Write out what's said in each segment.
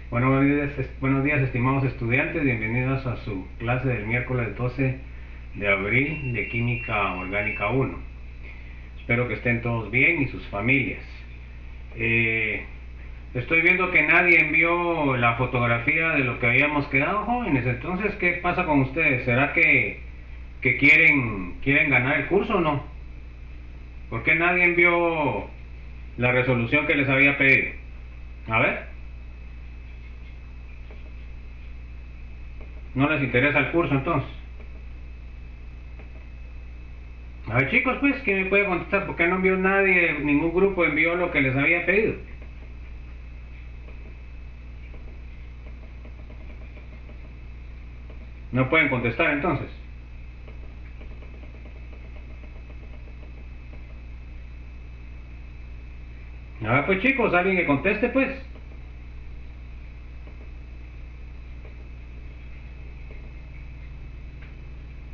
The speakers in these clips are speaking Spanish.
Bueno, buenos días, estimados estudiantes, bienvenidos a su clase del miércoles 12 de abril de Química Orgánica 1. Espero que estén todos bien y sus familias. Estoy viendo que nadie envió la fotografía de lo que habíamos quedado, jóvenes. Entonces, ¿qué pasa con ustedes? ¿Será que quieren ganar el curso o no? ¿Por qué nadie envió la resolución que les había pedido? A ver, ¿no les interesa el curso entonces? A ver, chicos, pues, ¿quién me puede contestar? ¿Por qué no envió nadie, ningún grupo envió lo que les había pedido? No pueden contestar entonces. A ver, pues, chicos, alguien que conteste, pues.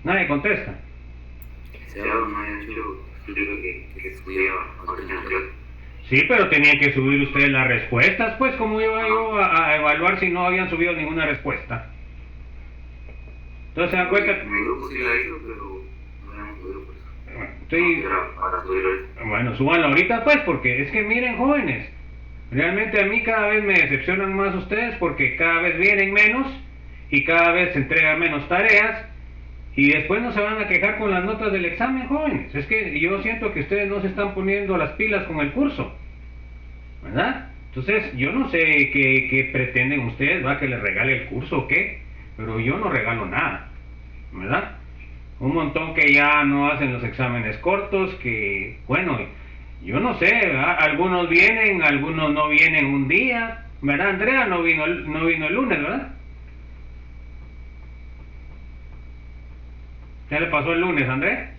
Nadie contesta. Sebastián me ha dicho que estudiaba coordinación. Sí, pero tenían que subir ustedes las respuestas, pues. ¿Cómo iba yo a evaluar si no habían subido ninguna respuesta? Entonces se dan cuenta. Mi grupo sí la hizo, pero no hemos podido, pues. Bueno, estoy... Para subir ahorita. Bueno, súbanlo ahorita, pues, porque es que miren, jóvenes, realmente a mí cada vez me decepcionan más ustedes porque cada vez vienen menos y cada vez se entregan menos tareas y después no se van a quejar con las notas del examen, jóvenes. Es que yo siento que ustedes no se están poniendo las pilas con el curso, ¿verdad? Entonces, yo no sé qué pretenden ustedes, ¿va? Que les regale el curso o qué, pero yo no regalo nada, ¿verdad? Un montón que ya no hacen los exámenes cortos, que, bueno, yo no sé, ¿verdad? Algunos vienen, algunos no vienen un día, ¿verdad? Andrea no vino el lunes, ¿verdad? ¿Qué le pasó el lunes, Andrea?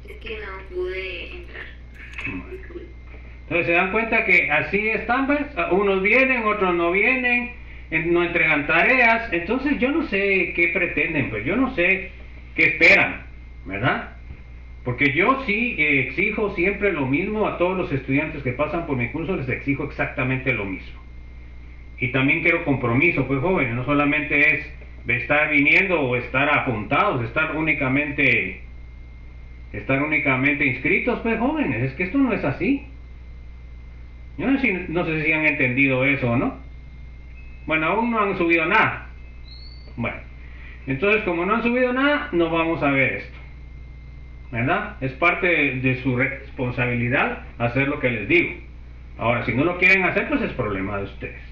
Es que no pude entrar. Entonces se dan cuenta que así están, pues, unos vienen, otros no vienen, no entregan tareas, entonces yo no sé qué pretenden, pues yo no sé qué esperan, ¿verdad? Porque yo sí exijo siempre lo mismo a todos los estudiantes que pasan por mi curso, les exijo exactamente lo mismo. Y también quiero compromiso, pues jóvenes, no solamente es de estar viniendo o estar apuntados, estar únicamente inscritos, pues jóvenes, es que esto no es así. Yo no sé si han entendido eso o no. Bueno, aún no han subido nada. Bueno, entonces como no han subido nada, no vamos a ver esto, ¿verdad? Es parte de su responsabilidad hacer lo que les digo. Ahora, si no lo quieren hacer, pues es problema de ustedes.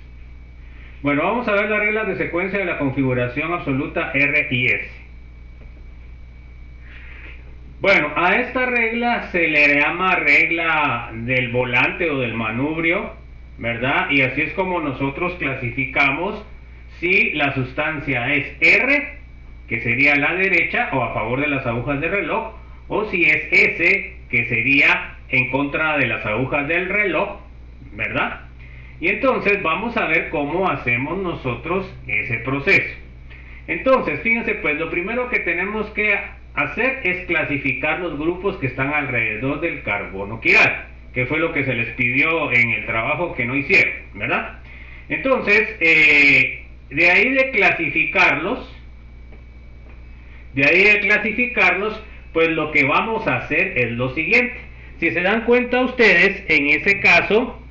Bueno, vamos a ver las reglas de secuencia de la configuración absoluta R y S. Bueno, a esta regla se le llama regla del volante o del manubrio, ¿verdad? Y así es como nosotros clasificamos si la sustancia es R, que sería a la derecha o a favor de las agujas del reloj, o si es S, que sería en contra de las agujas del reloj, ¿verdad? Y entonces vamos a ver cómo hacemos nosotros ese proceso. Entonces, fíjense, pues lo primero que tenemos que hacer es clasificar los grupos que están alrededor del carbono quiral, que fue lo que se les pidió en el trabajo que no hicieron, ¿verdad? Entonces, de ahí de clasificarlos, pues lo que vamos a hacer es lo siguiente. Si se dan cuenta ustedes, en ese caso,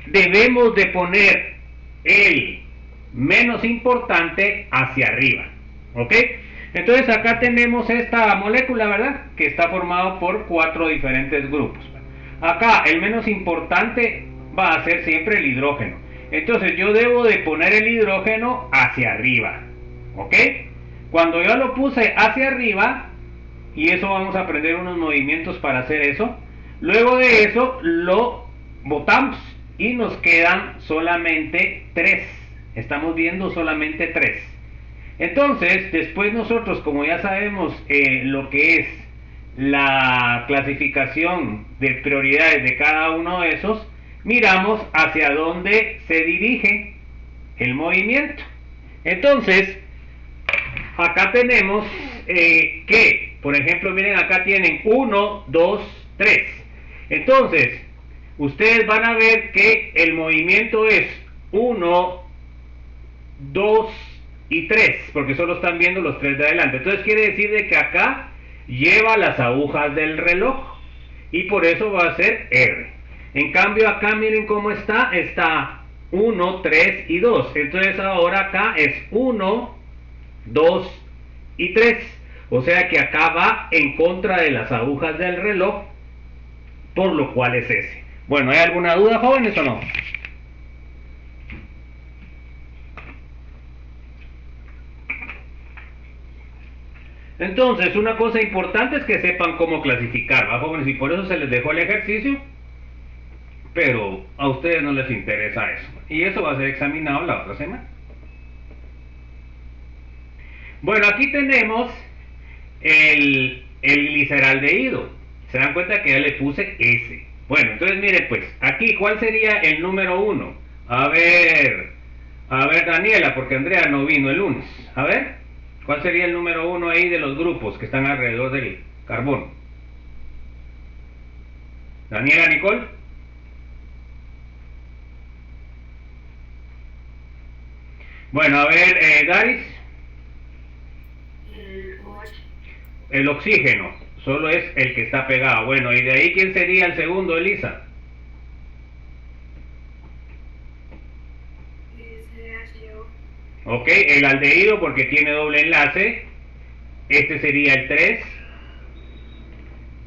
debemos de poner el menos importante hacia arriba, ¿ok? Entonces acá tenemos esta molécula, ¿verdad? Que está formado por 4 diferentes grupos. Acá el menos importante va a ser siempre el hidrógeno. Entonces yo debo de poner el hidrógeno hacia arriba, ¿ok? Cuando yo lo puse hacia arriba, y eso vamos a aprender unos movimientos para hacer eso, luego de eso lo botamos y nos quedan solamente 3. Estamos viendo solamente 3. Entonces, después nosotros, como ya sabemos lo que es la clasificación de prioridades de cada uno de esos, miramos hacia dónde se dirige el movimiento. Entonces, acá tenemos que, por ejemplo, miren, acá tienen 1, 2, 3. Entonces, ustedes van a ver que el movimiento es 1, 2 y 3, porque solo están viendo los 3 de adelante. Entonces quiere decir de que acá lleva las agujas del reloj y por eso va a ser R. En cambio acá miren cómo está 1, 3 y 2. Entonces ahora acá es 1, 2 y 3. O sea que acá va en contra de las agujas del reloj, por lo cual es S. Bueno, ¿hay alguna duda, jóvenes, o no? Entonces, una cosa importante es que sepan cómo clasificar, ¿va, jóvenes? Y por eso se les dejó el ejercicio, pero a ustedes no les interesa eso. Y eso va a ser examinado la otra semana. Bueno, aquí tenemos el gliceraldehído. Se dan cuenta que ya le puse S. Bueno, entonces mire pues, aquí, ¿cuál sería el número 1? A ver, Daniela, porque Andrea no vino el lunes. A ver, ¿cuál sería el número 1 ahí de los grupos que están alrededor del carbón? Daniela, Nicole. Bueno, a ver, Daris. El oxígeno, solo es el que está pegado. Bueno, y de ahí, ¿quién sería el segundo, Elisa? Ok, el aldehído porque tiene doble enlace. Este sería el 3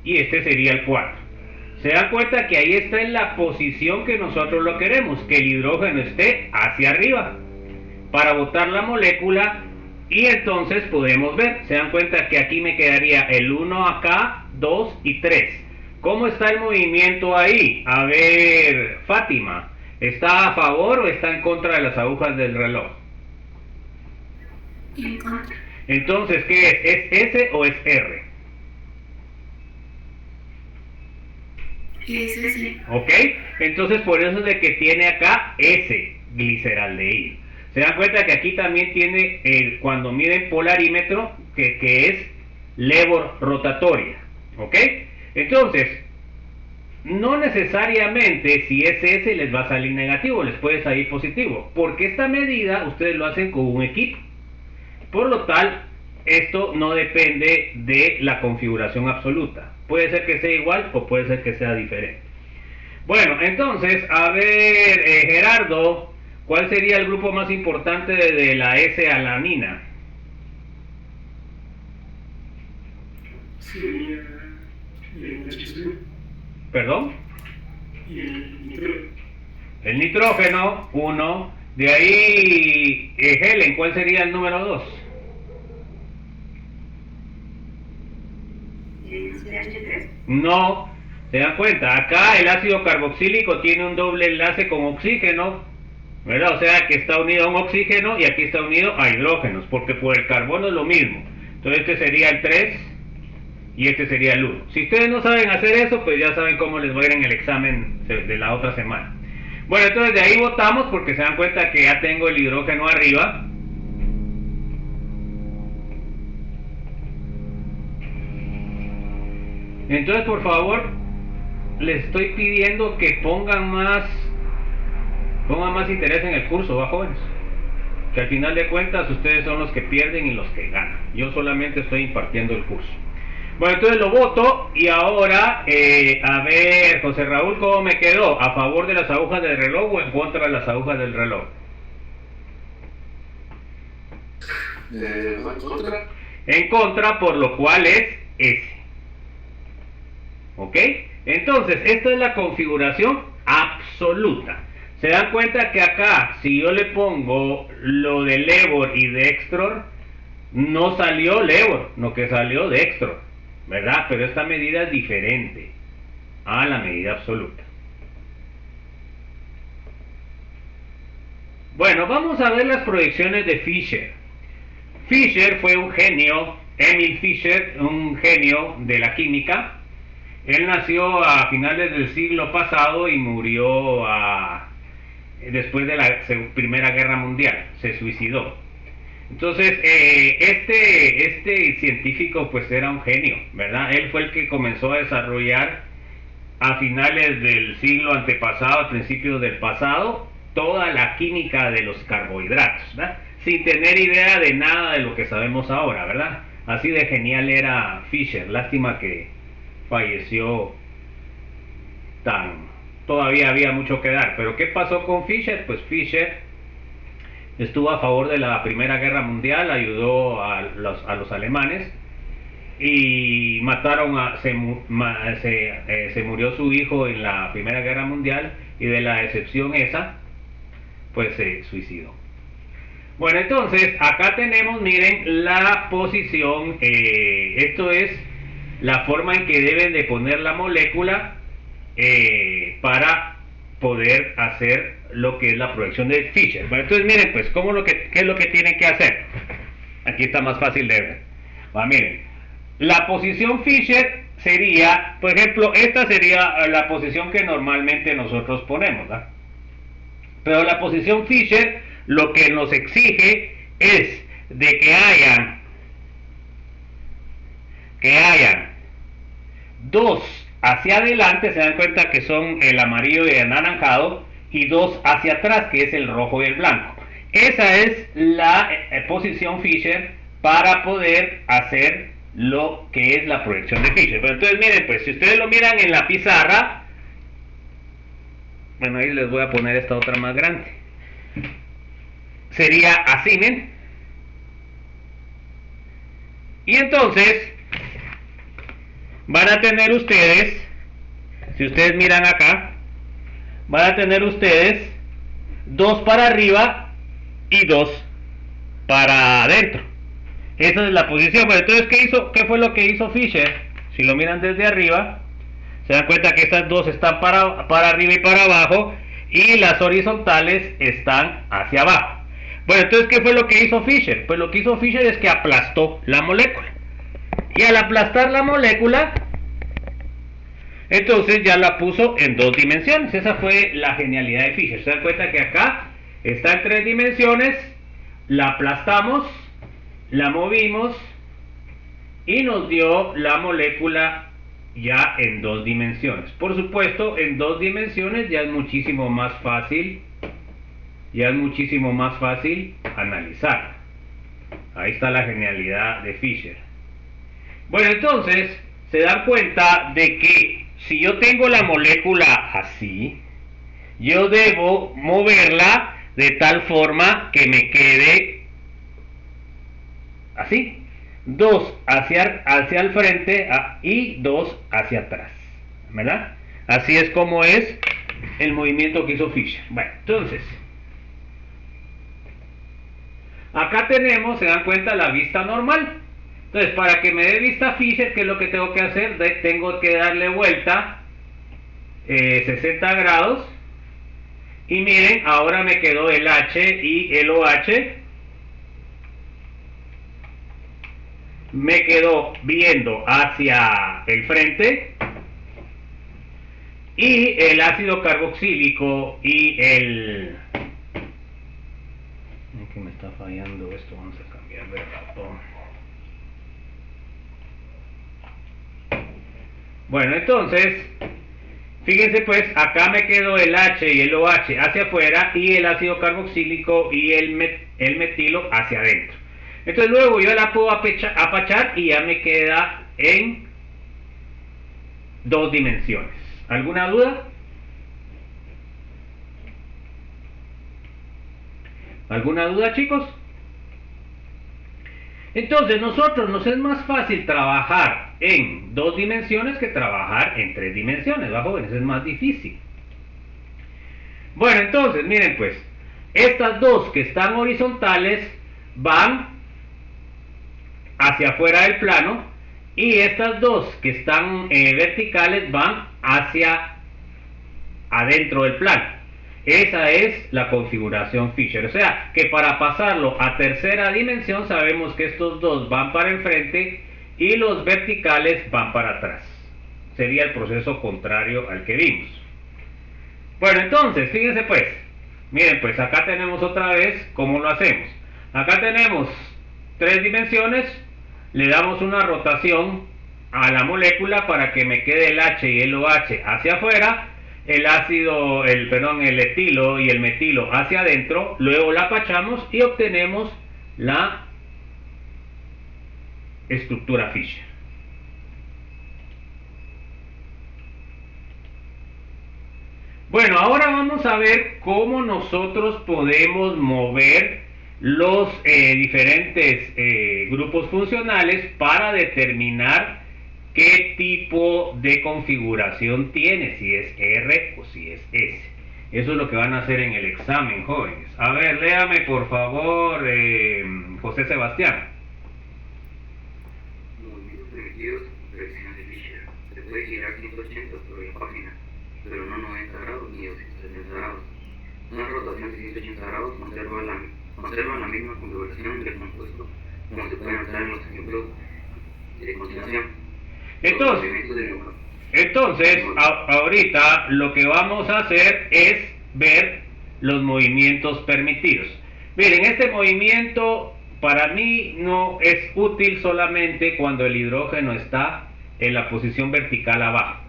y este sería el 4. Se dan cuenta que ahí está en la posición que nosotros lo queremos, que el hidrógeno esté hacia arriba para botar la molécula. Y entonces podemos ver, se dan cuenta que aquí me quedaría el 1 acá, 2 y 3. ¿Cómo está el movimiento ahí? A ver, Fátima, ¿está a favor o está en contra de las agujas del reloj? En contra. Entonces, ¿qué es? ¿Es S o es R? Es ese. ¿Ok? Entonces por eso es de que tiene acá S, gliceraldehído. Se dan cuenta que aquí también tiene, cuando miden polarímetro, que es levor rotatoria. ¿Ok? Entonces, no necesariamente si es S les va a salir negativo, les puede salir positivo, porque esta medida ustedes lo hacen con un equipo. Por lo tal, esto no depende de la configuración absoluta. Puede ser que sea igual o puede ser que sea diferente. Bueno, entonces, a ver, Gerardo, ¿cuál sería el grupo más importante de la S-alanina? Sería el HCl. ¿Perdón? Y el nitrógeno. El nitrógeno, 1. De ahí, Helen, ¿cuál sería el número 2? ¿El CH3? No, se dan cuenta, acá el ácido carboxílico tiene un doble enlace con oxígeno, ¿verdad? O sea que está unido a un oxígeno y aquí está unido a hidrógenos, porque por el carbono es lo mismo. Entonces este sería el 3 y este sería el 1. Si ustedes no saben hacer eso, pues ya saben cómo les va a ir en el examen de la otra semana. Bueno, entonces de ahí votamos porque se dan cuenta que ya tengo el hidrógeno arriba. Entonces, por favor, les estoy pidiendo que pongan más interés en el curso, ¿va, jóvenes? Que al final de cuentas ustedes son los que pierden y los que ganan. Yo solamente estoy impartiendo el curso. Bueno, entonces lo voto y ahora, a ver, José Raúl, ¿cómo me quedó? ¿A favor de las agujas del reloj o en contra de las agujas del reloj? En contra. En contra, por lo cual es S. ¿Ok? Entonces, esta es la configuración absoluta. Se dan cuenta que acá, si yo le pongo lo de Levor y Dextror, no salió Levor, no que salió Dextror, ¿verdad? Pero esta medida es diferente a la medida absoluta. Bueno, vamos a ver las proyecciones de Fischer. Fischer fue un genio, Emil Fischer, un genio de la química. Él nació a finales del siglo pasado y murió después de la Primera Guerra Mundial, se suicidó. Entonces, este científico pues era un genio, ¿verdad? Él fue el que comenzó a desarrollar a finales del siglo antepasado, a principios del pasado, toda la química de los carbohidratos, ¿verdad? Sin tener idea de nada de lo que sabemos ahora, ¿verdad? Así de genial era Fisher. Lástima que falleció todavía había mucho que dar. Pero ¿qué pasó con Fisher? Pues Fisher estuvo a favor de la Primera Guerra Mundial, ayudó a los alemanes, y se murió su hijo en la Primera Guerra Mundial, y de la decepción esa, pues se suicidó. Bueno, entonces acá tenemos, miren, la posición, esto es la forma en que deben de poner la molécula para poder hacer lo que es la proyección de Fisher. Bueno, entonces miren, pues, ¿qué es lo que tienen que hacer? Aquí está más fácil de ver. Miren, la posición Fisher sería, por ejemplo, esta sería la posición que normalmente nosotros ponemos, ¿verdad? Pero la posición Fisher lo que nos exige es de que hayan dos hacia adelante, se dan cuenta que son el amarillo y el anaranjado, y dos hacia atrás, que es el rojo y el blanco. Esa es la posición Fisher para poder hacer lo que es la proyección de Fisher. Pero entonces miren, pues si ustedes lo miran en la pizarra, bueno, ahí les voy a poner esta otra más grande. Sería así, ¿ven? Y entonces van a tener ustedes, si ustedes miran acá, van a tener ustedes dos para arriba y dos para adentro. Esa es la posición. Bueno, entonces, ¿qué fue lo que hizo Fisher? Si lo miran desde arriba, se dan cuenta que estas dos están para arriba y para abajo, y las horizontales están hacia abajo. Bueno, entonces, ¿qué fue lo que hizo Fisher? Pues lo que hizo Fisher es que aplastó la molécula. Y al aplastar la molécula, entonces ya la puso en dos dimensiones. Esa fue la genialidad de Fisher. Se dan cuenta que acá está en tres dimensiones, la aplastamos, la movimos y nos dio la molécula ya en dos dimensiones. Por supuesto, en dos dimensiones ya es muchísimo más fácil analizar. Ahí está la genialidad de Fisher. Bueno, entonces se dan cuenta de que si yo tengo la molécula así, yo debo moverla de tal forma que me quede así, dos hacia el frente y dos hacia atrás, ¿verdad? Así es como es el movimiento que hizo Fisher. Bueno, entonces acá tenemos, se dan cuenta, la vista normal. Entonces, para que me dé vista Fisher, ¿qué es lo que tengo que hacer? Tengo que darle vuelta 60 grados. Y miren, ahora me quedó el H y el OH. Me quedó viendo hacia el frente. Y el ácido carboxílico y el... que me está fallando esto, vamos a cambiar de ratón. Bueno, entonces, fíjense pues, acá me quedó el H y el OH hacia afuera y el ácido carboxílico y el metilo hacia adentro. Entonces luego yo la puedo apachar y ya me queda en dos dimensiones. ¿Alguna duda? ¿Alguna duda, chicos? Entonces nosotros nos es más fácil trabajar en dos dimensiones que trabajar en tres dimensiones, ¿va, jóvenes? Es más difícil. Bueno, entonces, miren pues, estas dos que están horizontales van hacia afuera del plano, y estas dos que están verticales van hacia adentro del plano. Esa es la configuración Fisher. O sea, que para pasarlo a tercera dimensión sabemos que estos dos van para enfrente y los verticales van para atrás. Sería el proceso contrario al que vimos. Bueno, entonces, fíjense pues. Miren pues, acá tenemos otra vez cómo lo hacemos. Acá tenemos tres dimensiones. Le damos una rotación a la molécula para que me quede el H y el OH hacia afuera, el etilo y el metilo hacia adentro, luego la apachamos y obtenemos la estructura Fischer. Bueno, ahora vamos a ver cómo nosotros podemos mover los diferentes grupos funcionales para determinar qué tipo de configuración tiene, si es R o si es S. Eso es lo que van a hacer en el examen, jóvenes. A ver, léame por favor, José Sebastián. Movimientos permitidos, reacciones de Fischer. Se puede girar 180 sobre la página, pero no 90 grados ni 270 grados. Una rotación de 180 grados conserva la misma configuración del compuesto, como se puede notar en los ejemplos de continuación. Entonces, ahorita lo que vamos a hacer es ver los movimientos permitidos. Miren, este movimiento para mí no es útil solamente cuando el hidrógeno está en la posición vertical abajo,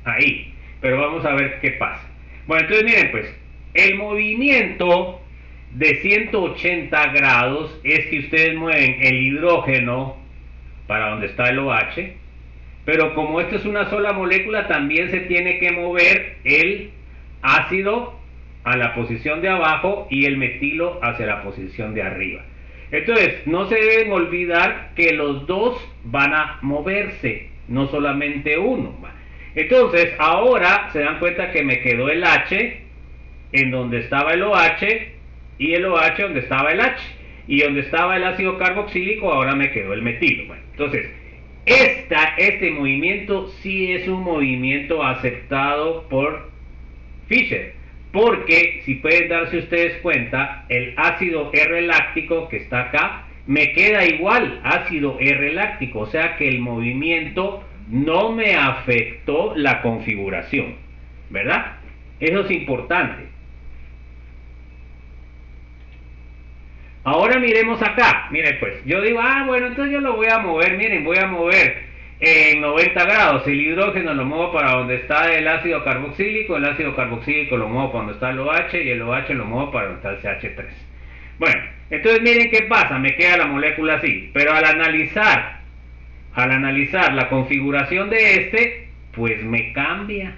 ahí, pero vamos a ver qué pasa. Bueno, entonces miren pues, el movimiento de 180 grados es que ustedes mueven el hidrógeno para donde está el OH, pero como esto es una sola molécula, también se tiene que mover el ácido a la posición de abajo y el metilo hacia la posición de arriba. Entonces, no se deben olvidar que los dos van a moverse, no solamente uno. Entonces, ahora se dan cuenta que me quedó el H en donde estaba el OH y el OH donde estaba el H. Y donde estaba el ácido carboxílico, ahora me quedó el metilo. Bueno, entonces, este movimiento sí es un movimiento aceptado por Fischer, porque si pueden darse ustedes cuenta, el ácido R-láctico que está acá me queda igual ácido R-láctico, o sea que el movimiento no me afectó la configuración, ¿verdad? Eso es importante. Ahora miremos acá, miren pues, yo digo, bueno, entonces yo lo voy a mover, miren, voy a mover en 90 grados, el hidrógeno lo muevo para donde está el ácido carboxílico lo muevo para donde está el OH y el OH lo muevo para donde está el CH3. Bueno, entonces miren qué pasa, me queda la molécula así, pero al analizar la configuración de pues me cambia.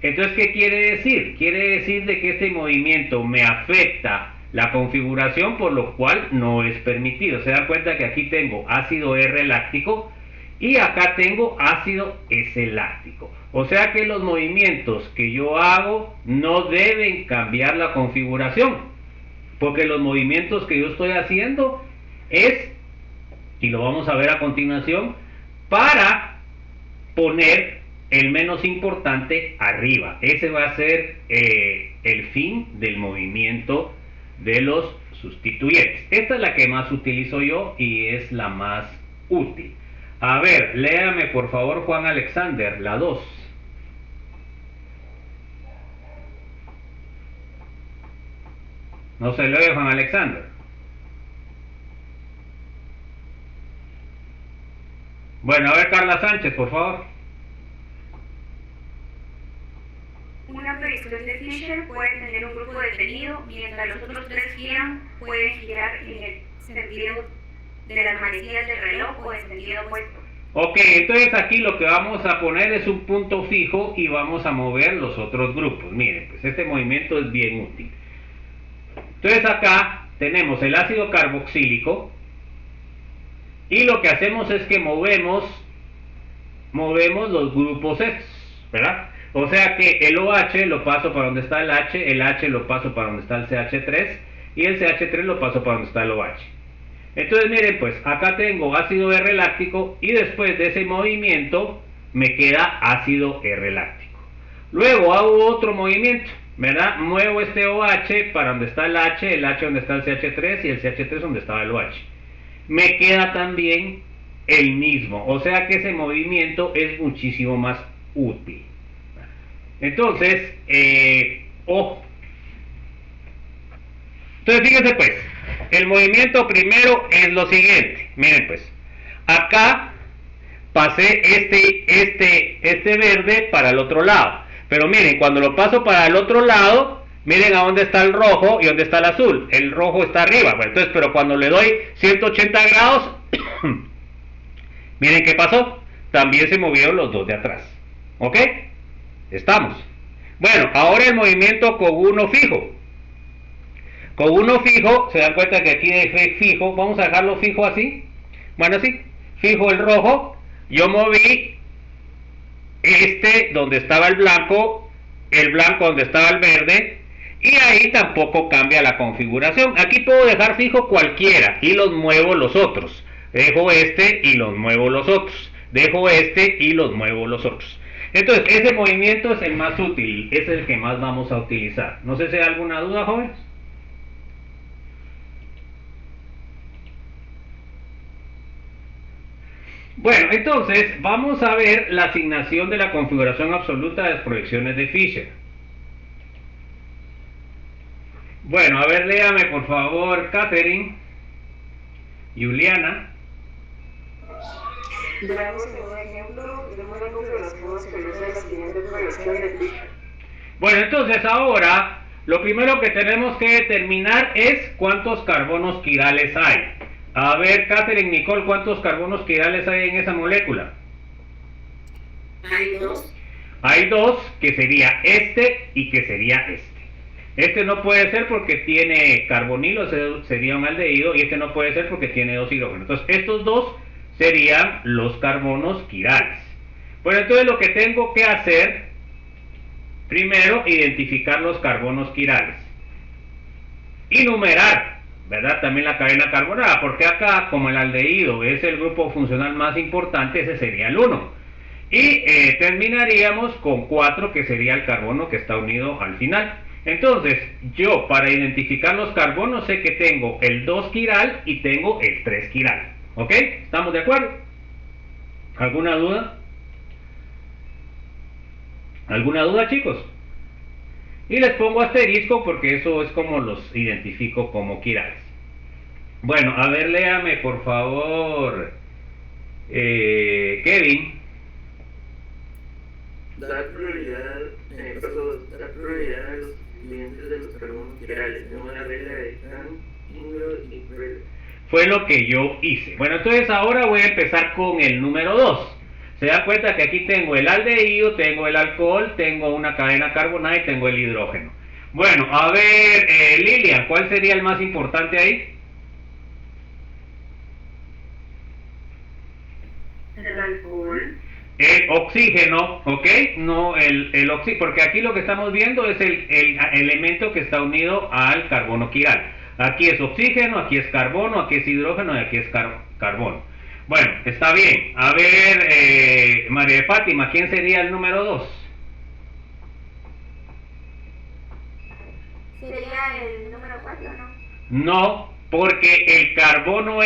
Entonces, ¿qué quiere decir? Quiere decir de que este movimiento me afecta la configuración, por lo cual no es permitido. Se dan cuenta que aquí tengo ácido R-láctico y acá tengo ácido S-láctico. O sea que los movimientos que yo hago no deben cambiar la configuración, porque los movimientos que yo estoy haciendo es, y lo vamos a ver a continuación, para poner el menos importante arriba. Ese va a ser el fin del movimiento de los sustituyentes. Esta es la que más utilizo yo y es la más útil. A ver, léame por favor Juan Alexander, la 2. No se lee Juan Alexander. Bueno, a ver Carla Sánchez, por favor. Una predicción de Fischer puede tener un grupo detenido, mientras los otros tres giran, pueden girar en el sentido de las manecillas del reloj o en sentido opuesto. Ok, entonces aquí lo que vamos a poner es un punto fijo y vamos a mover los otros grupos. Miren, pues este movimiento es bien útil. Entonces acá tenemos el ácido carboxílico y lo que hacemos es que movemos los grupos estos, ¿verdad? O sea que el OH lo paso para donde está el H lo paso para donde está el CH3 y el CH3 lo paso para donde está el OH. Entonces miren pues, acá tengo ácido R-láctico y después de ese movimiento me queda ácido R-láctico. Luego hago otro movimiento, ¿verdad? Muevo este OH para donde está el H donde está el CH3 y el CH3 donde estaba el OH. Me queda también el mismo, o sea que ese movimiento es muchísimo más útil. Entonces, ojo. Entonces, fíjense pues, el movimiento primero es lo siguiente. Miren pues, acá pasé este verde para el otro lado. Pero miren, cuando lo paso para el otro lado, miren a dónde está el rojo y dónde está el azul. El rojo está arriba. Bueno, entonces, pero cuando le doy 180 grados, miren qué pasó. También se movieron los dos de atrás. ¿Ok? Estamos. Bueno, ahora el movimiento con uno fijo. Con uno fijo, se dan cuenta que aquí dejé fijo. Vamos a dejarlo fijo así. Bueno, así. Fijo el rojo. Yo moví donde estaba el blanco donde estaba el verde, y ahí tampoco cambia la configuración. Aquí puedo dejar fijo cualquiera y los muevo los otros. Dejo y los muevo los otros. Dejo y los muevo los otros. Entonces, ese movimiento es el más útil, es el que más vamos a utilizar. No sé si hay alguna duda, jóvenes. Bueno, entonces vamos a ver la asignación de la configuración absoluta de las proyecciones de Fisher. Bueno, a ver, léame por favor, Catherine, Juliana. Veamos el nuevo ejemplo, tenemos la configuración absoluta de la siguiente proyección de Fisher. Bueno, entonces ahora lo primero que tenemos que determinar es cuántos carbonos quirales hay. A ver, Catherine, Nicole, ¿cuántos carbonos quirales hay en esa molécula? Hay dos. Hay dos, que sería este y que sería este. Este no puede ser porque tiene carbonilo, sería un aldehído, y este no puede ser porque tiene dos hidrógenos. Entonces, estos dos serían los carbonos quirales. Bueno, entonces lo que tengo que hacer, primero, identificar los carbonos quirales. Y numerar, ¿verdad? También la cadena carbonada, porque acá, como el aldehído es el grupo funcional más importante, ese sería el 1. Y terminaríamos con 4, que sería el carbono que está unido al final. Entonces, yo para identificar los carbonos sé que tengo el 2 quiral y tengo el 3 quiral. ¿Ok? ¿Estamos de acuerdo? ¿Alguna duda? ¿Alguna duda, chicos? Y les pongo asterisco porque eso es como los identifico como quirales. Bueno, a ver, léame por favor, Kevin. Dar prioridad a los clientes de los carbonos quirales, de una regla de número y regla. Fue lo que yo hice. Bueno, entonces ahora voy a empezar con el número 2. Se da cuenta que aquí tengo el aldehído, tengo el alcohol, tengo una cadena carbonada y tengo el hidrógeno. Bueno, a ver, Lilian, ¿cuál sería el más importante ahí? El alcohol. El oxígeno, ¿ok? No el oxígeno, porque aquí lo que estamos viendo es el elemento que está unido al carbono quiral. Aquí es oxígeno, aquí es carbono, aquí es hidrógeno y aquí es carbono. Bueno, está bien. A ver, María de Fátima, ¿quién sería el número 2? Sería el número 4, ¿no? No, porque el carbono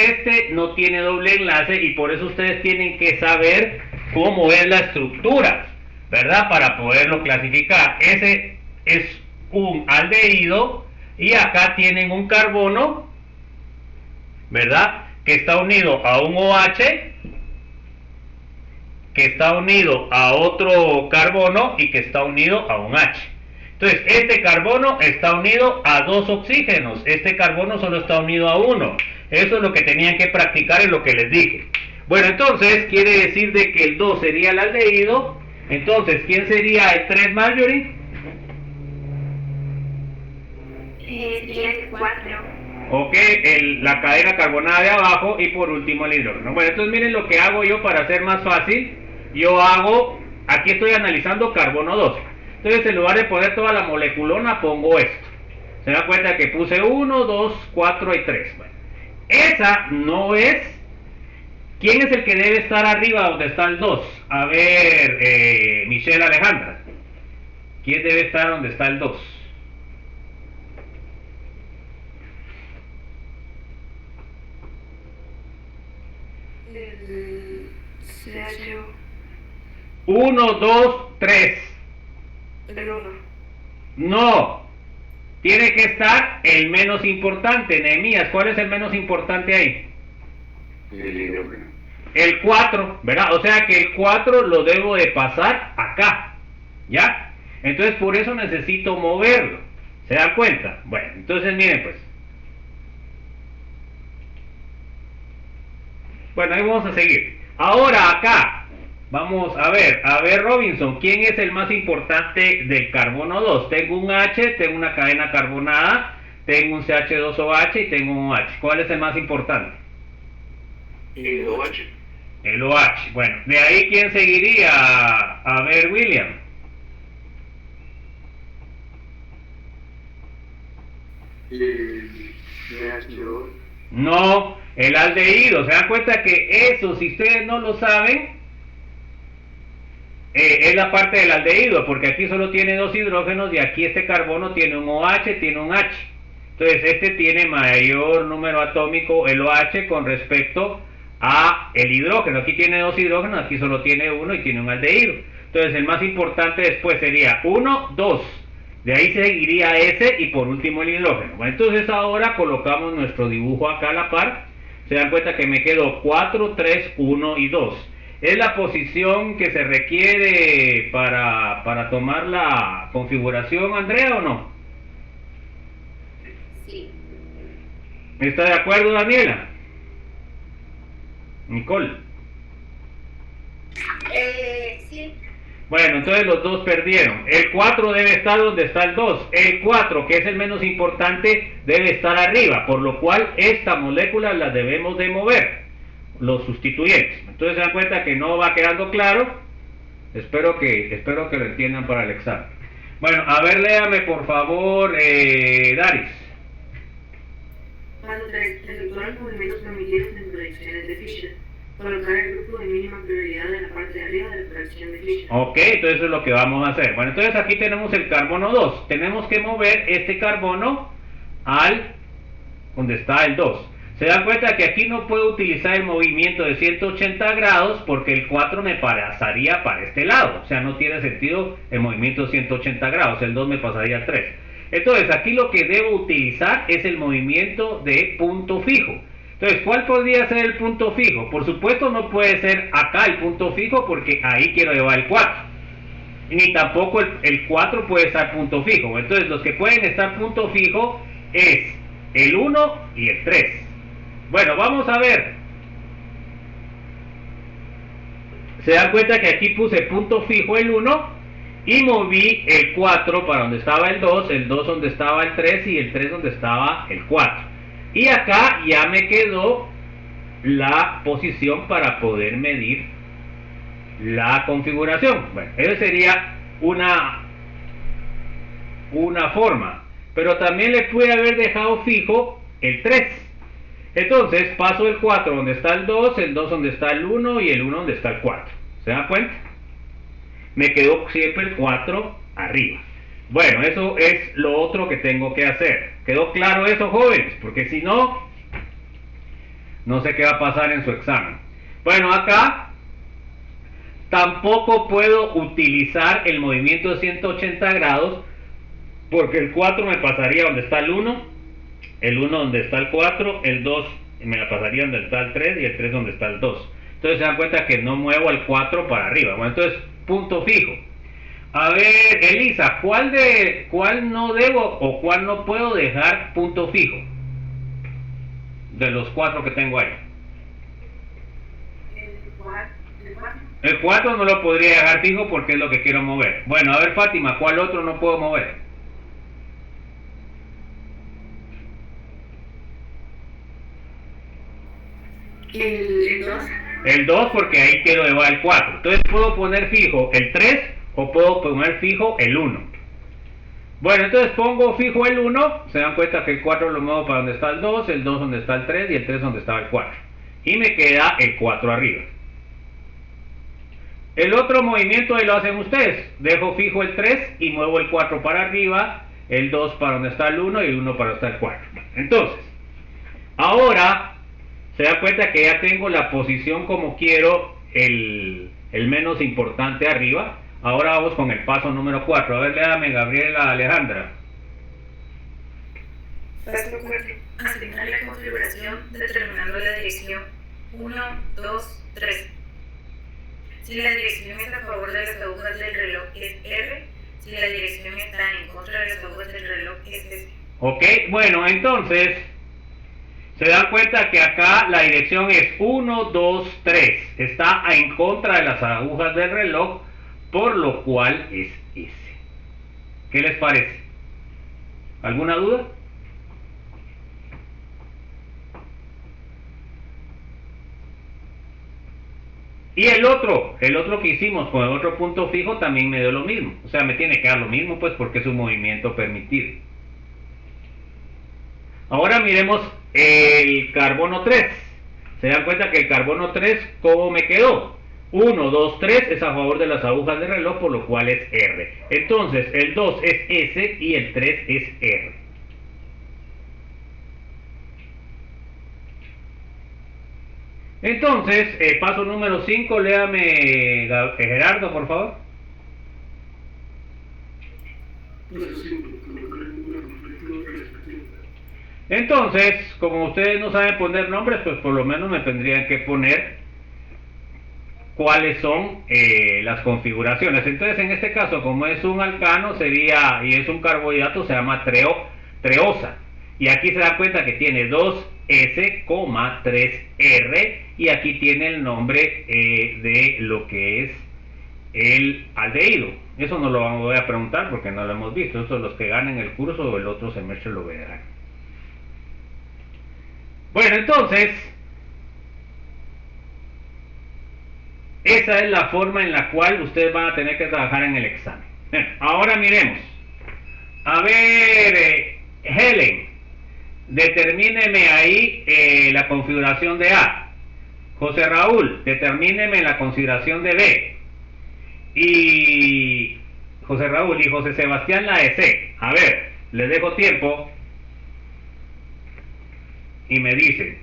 no tiene doble enlace y por eso ustedes tienen que saber cómo es la estructura, ¿verdad? Para poderlo clasificar. Ese es un aldehído y acá tienen un carbono, ¿verdad? Que está unido a un OH, que está unido a otro carbono y que está unido a un H. Entonces, este carbono está unido a dos oxígenos, este carbono solo está unido a uno. Eso es lo que tenían que practicar en lo que les dije. Bueno, entonces, quiere decir de que el 2 sería el aldehído. Entonces, ¿quién sería el 3, Marjorie? Sería el 4. Ok, la cadena carbonada de abajo y por último el hidrógeno. Bueno, entonces miren lo que hago yo para hacer más fácil. Yo hago, aquí estoy analizando carbono 2. Entonces en lugar de poner toda la moleculona pongo esto. Se da cuenta que puse 1, 2, 4 y 3. Bueno, esa no es. ¿Quién es el que debe estar arriba donde está el 2? A ver, Michelle Alejandra. ¿Quién debe estar donde está el 2? El CHO. 1, 2, 3. El 1. No. Tiene que estar el menos importante. Nehemías, ¿cuál es el menos importante ahí? El hidrógeno. el 4, ¿verdad? O sea que el 4 lo debo de pasar acá, ¿ya? Entonces por eso necesito moverlo. ¿Se dan cuenta? Bueno, entonces miren pues. Bueno, ahí vamos a seguir. Ahora acá, vamos a ver Robinson, ¿quién es el más importante del carbono 2? Tengo un H, tengo una cadena carbonada, tengo un CH2OH y tengo un OH. ¿Cuál es el más importante? El OH. El OH. Bueno, de ahí ¿quién seguiría? A ver, William. El NH2. No, el aldehído. ¿Se dan cuenta que eso, si ustedes no lo saben, es la parte del aldehído? Porque aquí solo tiene dos hidrógenos y aquí este carbono tiene un OH, tiene un H. Entonces este tiene mayor número atómico, el OH, con respecto a el hidrógeno. Aquí tiene dos hidrógenos, aquí solo tiene uno y tiene un aldehído. Entonces el más importante después sería 1, 2. De ahí seguiría ese y por último el hidrógeno. Bueno, entonces ahora colocamos nuestro dibujo acá a la par. Se dan cuenta que me quedó 4, 3, 1 y 2. ¿Es la posición que se requiere para tomar la configuración, Andrea, o no? Sí. ¿Está de acuerdo, Daniela? Nicole. Sí. Bueno, entonces los dos perdieron. El 4 debe estar donde está el 2. El 4, que es el menos importante, debe estar arriba, por lo cual esta molécula la debemos de mover, los sustituyentes. Entonces se dan cuenta que no va quedando claro. Espero que lo entiendan para el examen. Bueno, a ver, léame por favor, Daris. Cuando efectuar los movimientos permitidos en proyecciones de Fisher, colocar el grupo de mínima prioridad en la parte de arriba de la proyección de Fisher. Ok, entonces eso es lo que vamos a hacer. Bueno, entonces aquí tenemos el carbono 2. Tenemos que mover este carbono al donde está el 2. Se dan cuenta que aquí no puedo utilizar el movimiento de 180 grados porque el 4 me pasaría para este lado. O sea, no tiene sentido el movimiento de 180 grados. El 2 me pasaría al 3. Entonces aquí lo que debo utilizar es el movimiento de punto fijo. Entonces, ¿cuál podría ser el punto fijo? Por supuesto no puede ser acá el punto fijo porque ahí quiero llevar el 4. Ni tampoco el 4 puede estar punto fijo. Entonces los que pueden estar punto fijo es el 1 y el 3. Bueno, vamos a ver. Se dan cuenta que aquí puse punto fijo el 1 y moví el 4 para donde estaba el 2 donde estaba el 3 y el 3 donde estaba el 4. Y acá ya me quedó la posición para poder medir la configuración. Bueno, esa sería una forma. Pero también le pude haber dejado fijo el 3. Entonces paso el 4 donde está el 2 donde está el 1 y el 1 donde está el 4. ¿Se dan cuenta? Me quedó siempre el 4 arriba. Bueno, eso es lo otro que tengo que hacer. ¿Quedó claro eso, jóvenes? Porque si no, no sé qué va a pasar en su examen. Bueno, acá tampoco puedo utilizar el movimiento de 180 grados porque el 4 me pasaría donde está el 1, el 1 donde está el 4, el 2 me la pasaría donde está el 3 y el 3 donde está el 2. Entonces se dan cuenta que no muevo el 4 para arriba. Bueno, entonces punto fijo. A ver, Elisa, ¿cuál no debo o cuál no puedo dejar punto fijo? De los 4 que tengo ahí. El 4 no lo podría dejar fijo porque es lo que quiero mover. Bueno, a ver, Fátima, ¿cuál otro no puedo mover? El 2. El 2 porque ahí quiero llevar el 4. Entonces puedo poner fijo el 3 o puedo poner fijo el 1. Bueno, entonces pongo fijo el 1. Se dan cuenta que el 4 lo muevo para donde está el 2 donde está el 3 y el 3 donde estaba el 4. Y me queda el 4 arriba. El otro movimiento ahí lo hacen ustedes. Dejo fijo el 3 y muevo el 4 para arriba, el 2 para donde está el 1 y el 1 para donde está el 4. Entonces, ahora se da cuenta que ya tengo la posición como quiero, el menos importante arriba. Ahora vamos con el paso número 4. A ver, léame, Gabriela Alejandra. Paso 4. Asignar la configuración determinando la dirección 1, 2, 3. Si la dirección está a favor de las agujas del reloj es R, si la dirección está en contra de las agujas del reloj es S. Ok, bueno, entonces se dan cuenta que acá la dirección es 1, 2, 3. Está en contra de las agujas del reloj, por lo cual es S. ¿Qué les parece? ¿Alguna duda? Y el otro que hicimos con el otro punto fijo también me dio lo mismo. O sea, me tiene que dar lo mismo, pues, porque es un movimiento permitido. Ahora miremos el carbono 3. Se dan cuenta que el carbono 3, ¿cómo me quedó? 1, 2, 3 es a favor de las agujas de reloj, por lo cual es R. Entonces, el 2 es S y el 3 es R. Entonces, paso número 5, léame Gerardo, por favor. Entonces, como ustedes no saben poner nombres, pues por lo menos me tendrían que poner cuáles son las configuraciones. Entonces, en este caso, como es un alcano, sería, y es un carbohidrato, se llama treosa. Y aquí se da cuenta que tiene 2S, 3R, y aquí tiene el nombre de lo que es el aldehído. Eso no lo voy a preguntar porque no lo hemos visto. Eso los que ganen el curso o el otro semestre lo verán. Bueno, entonces, esa es la forma en la cual ustedes van a tener que trabajar en el examen. Bien, ahora miremos. A ver, Helen, determíneme ahí la configuración de A. José Raúl, determíneme la configuración de B. Y José Raúl y José Sebastián la de C. A ver, les dejo tiempo. Y me dicen,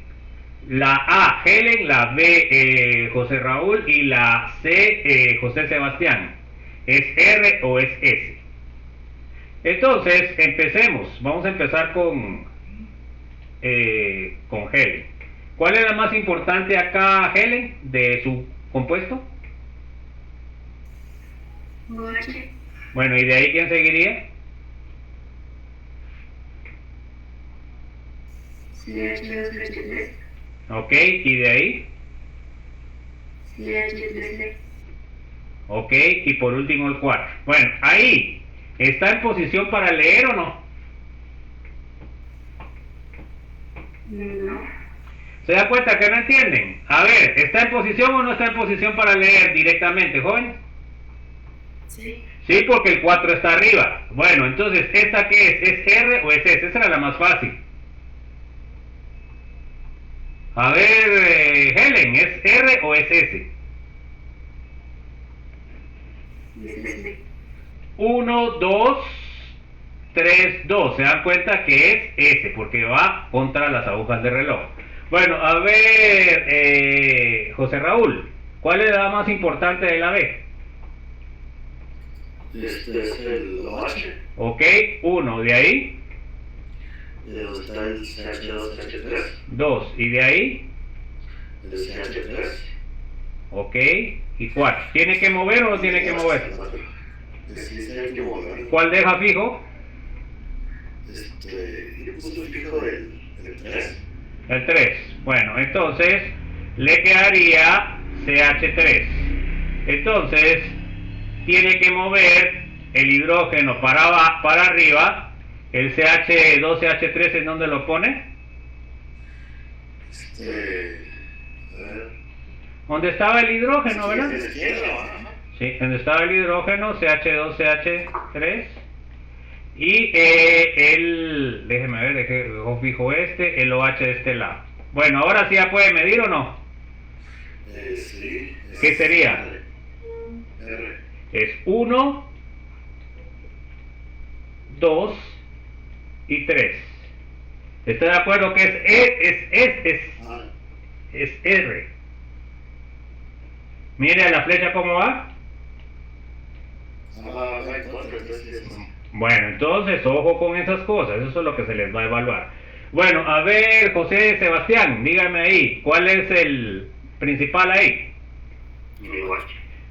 la A, Helen, la B, José Raúl, y la C, José Sebastián. ¿Es R o es S? Entonces, empecemos. Vamos a empezar con Helen. ¿Cuál es la más importante acá, Helen, de su compuesto? OH. Bueno, ¿y de ahí quién seguiría? CH2H3. Ok, ¿y de ahí? CH3C. Ok, y por último el 4. Bueno, ahí, ¿está en posición para leer o no? No. ¿Se da cuenta que no entienden? A ver, ¿está en posición o no está en posición para leer directamente, joven? Sí. Sí, porque el 4 está arriba. Bueno, entonces, ¿esta qué es? ¿Es R o es S? Esa era la más fácil. A ver, Helen, ¿es R o es S? S. 1, 2, 3, 2. Se dan cuenta que es S, porque va contra las agujas de reloj. Bueno, a ver, José Raúl, ¿cuál es la más importante de la B? Este es el OH. Ok, 1, de ahí, Y luego está el CH2H3. 2, y de ahí, El CH3. ok, y 4. ¿Tiene que mover o no tiene que mover? Sí, sí hay que mover. ¿Cuál deja fijo? Yo puse fijo el 3. El 3. Bueno, entonces le quedaría CH3. Entonces tiene que mover el hidrógeno para arriba. El CH2CH3, ¿en dónde lo pone? A ver. ¿Dónde estaba el hidrógeno, verdad? Sí, izquierda, ¿no? Sí, donde estaba el hidrógeno, CH2CH3. Y déjeme ver, dejo fijo el OH de este lado. Bueno, ahora sí ya puede medir o no. Sí. ¿Qué sería? R. Es 1, 2 y 3. ¿Está de acuerdo que es R? Mire a la flecha cómo va. Va en contra, entonces. Bueno, entonces ojo con esas cosas, eso es lo que se les va a evaluar. Bueno, a ver, José Sebastián, dígame ahí, ¿cuál es el principal ahí? El OH,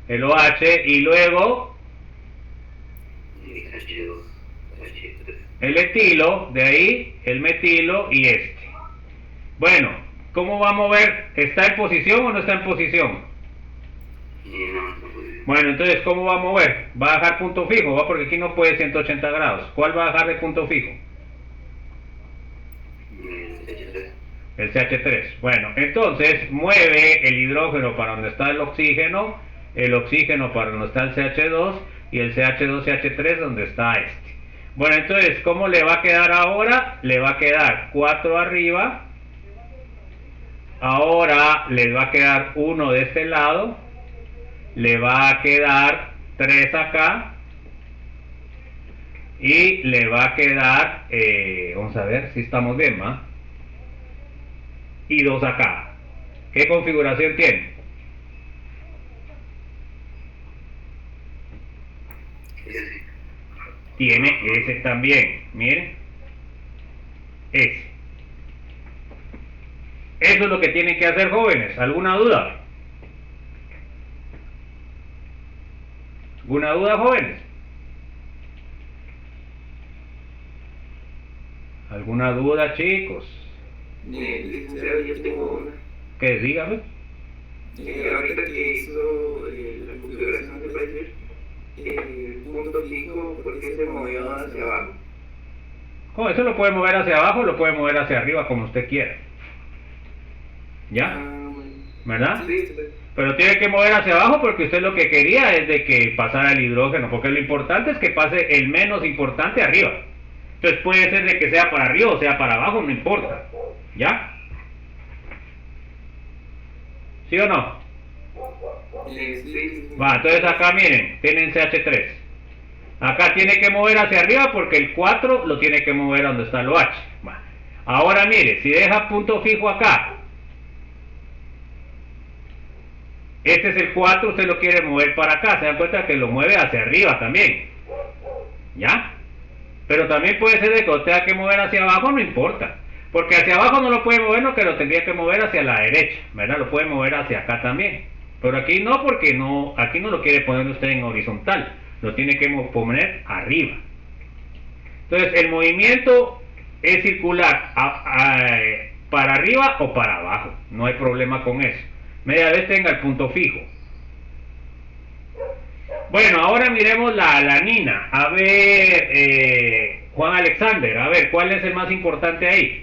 El OH y luego el H2, H3. el etilo, de ahí el metilo y este. Bueno, ¿cómo va a mover? ¿Está en posición o no está en posición? No, no puede. Bueno, entonces, ¿cómo va a mover? ¿Va a dejar punto fijo? ¿Va? Porque aquí no puede 180 grados. ¿Cuál va a dejar de punto fijo? El H3. El CH3. Bueno, entonces mueve el hidrógeno para donde está el oxígeno para donde está el CH2 y el CH2, CH3 donde está este. Bueno, entonces, ¿cómo le va a quedar ahora? Le va a quedar 4 arriba. Ahora le va a quedar 1 de este lado. Le va a quedar 3 acá. Y le va a quedar, vamos a ver si estamos bien, ¿va? Y 2 acá. ¿Qué configuración tiene? Ese. Tiene ese también, miren. Ese. Eso es lo que tienen que hacer, jóvenes. ¿Alguna duda? ¿Alguna duda, jóvenes? ¿Alguna duda, chicos? Licenciado, yo tengo una. ¿Qué? Dígame. Ahorita que hizo la configuración de Pfizer, el punto fijo, ¿por qué se movió hacia abajo? Oh, eso lo puede mover hacia abajo, lo puede mover hacia arriba, como usted quiera. ¿Ya? Bueno. ¿Verdad? Sí, sí. Pero tiene que mover hacia abajo porque usted lo que quería es de que pasara el hidrógeno, porque lo importante es que pase el menos importante arriba. Entonces puede ser de que sea para arriba o sea para abajo, no importa. ¿Ya? ¿Sí o no? Sí. Va, entonces acá miren, tienen CH3. Acá tiene que mover hacia arriba porque el 4 lo tiene que mover a donde está el OH. Va. Ahora mire, si deja punto fijo acá, este es el 4, usted lo quiere mover para acá, se dan cuenta que lo mueve hacia arriba también. ¿Ya? Pero también puede ser de que usted tenga que mover hacia abajo, no importa. Porque hacia abajo no lo puede mover, no, que lo tendría que mover hacia la derecha, ¿verdad? Lo puede mover hacia acá también. Pero aquí no, porque no, aquí no lo quiere poner usted en horizontal, lo tiene que poner arriba. Entonces el movimiento es circular para arriba o para abajo, no hay problema con eso. Media vez tenga el punto fijo. Bueno, ahora miremos la alanina. A ver, Juan Alexander, a ver, ¿cuál es el más importante ahí?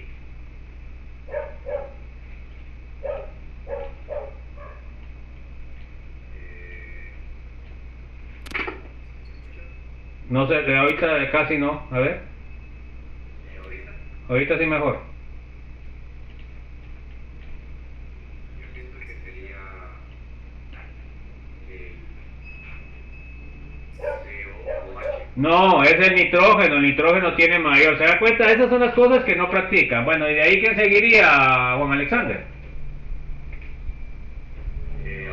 No sé, de ahorita casi no. A ver. Ahorita sí mejor. Yo pienso que sería COOH. No, es el nitrógeno tiene mayor. ¿Se da cuenta? Esas son las cosas que no practican. Bueno, ¿y de ahí quién seguiría, Juan Alexander?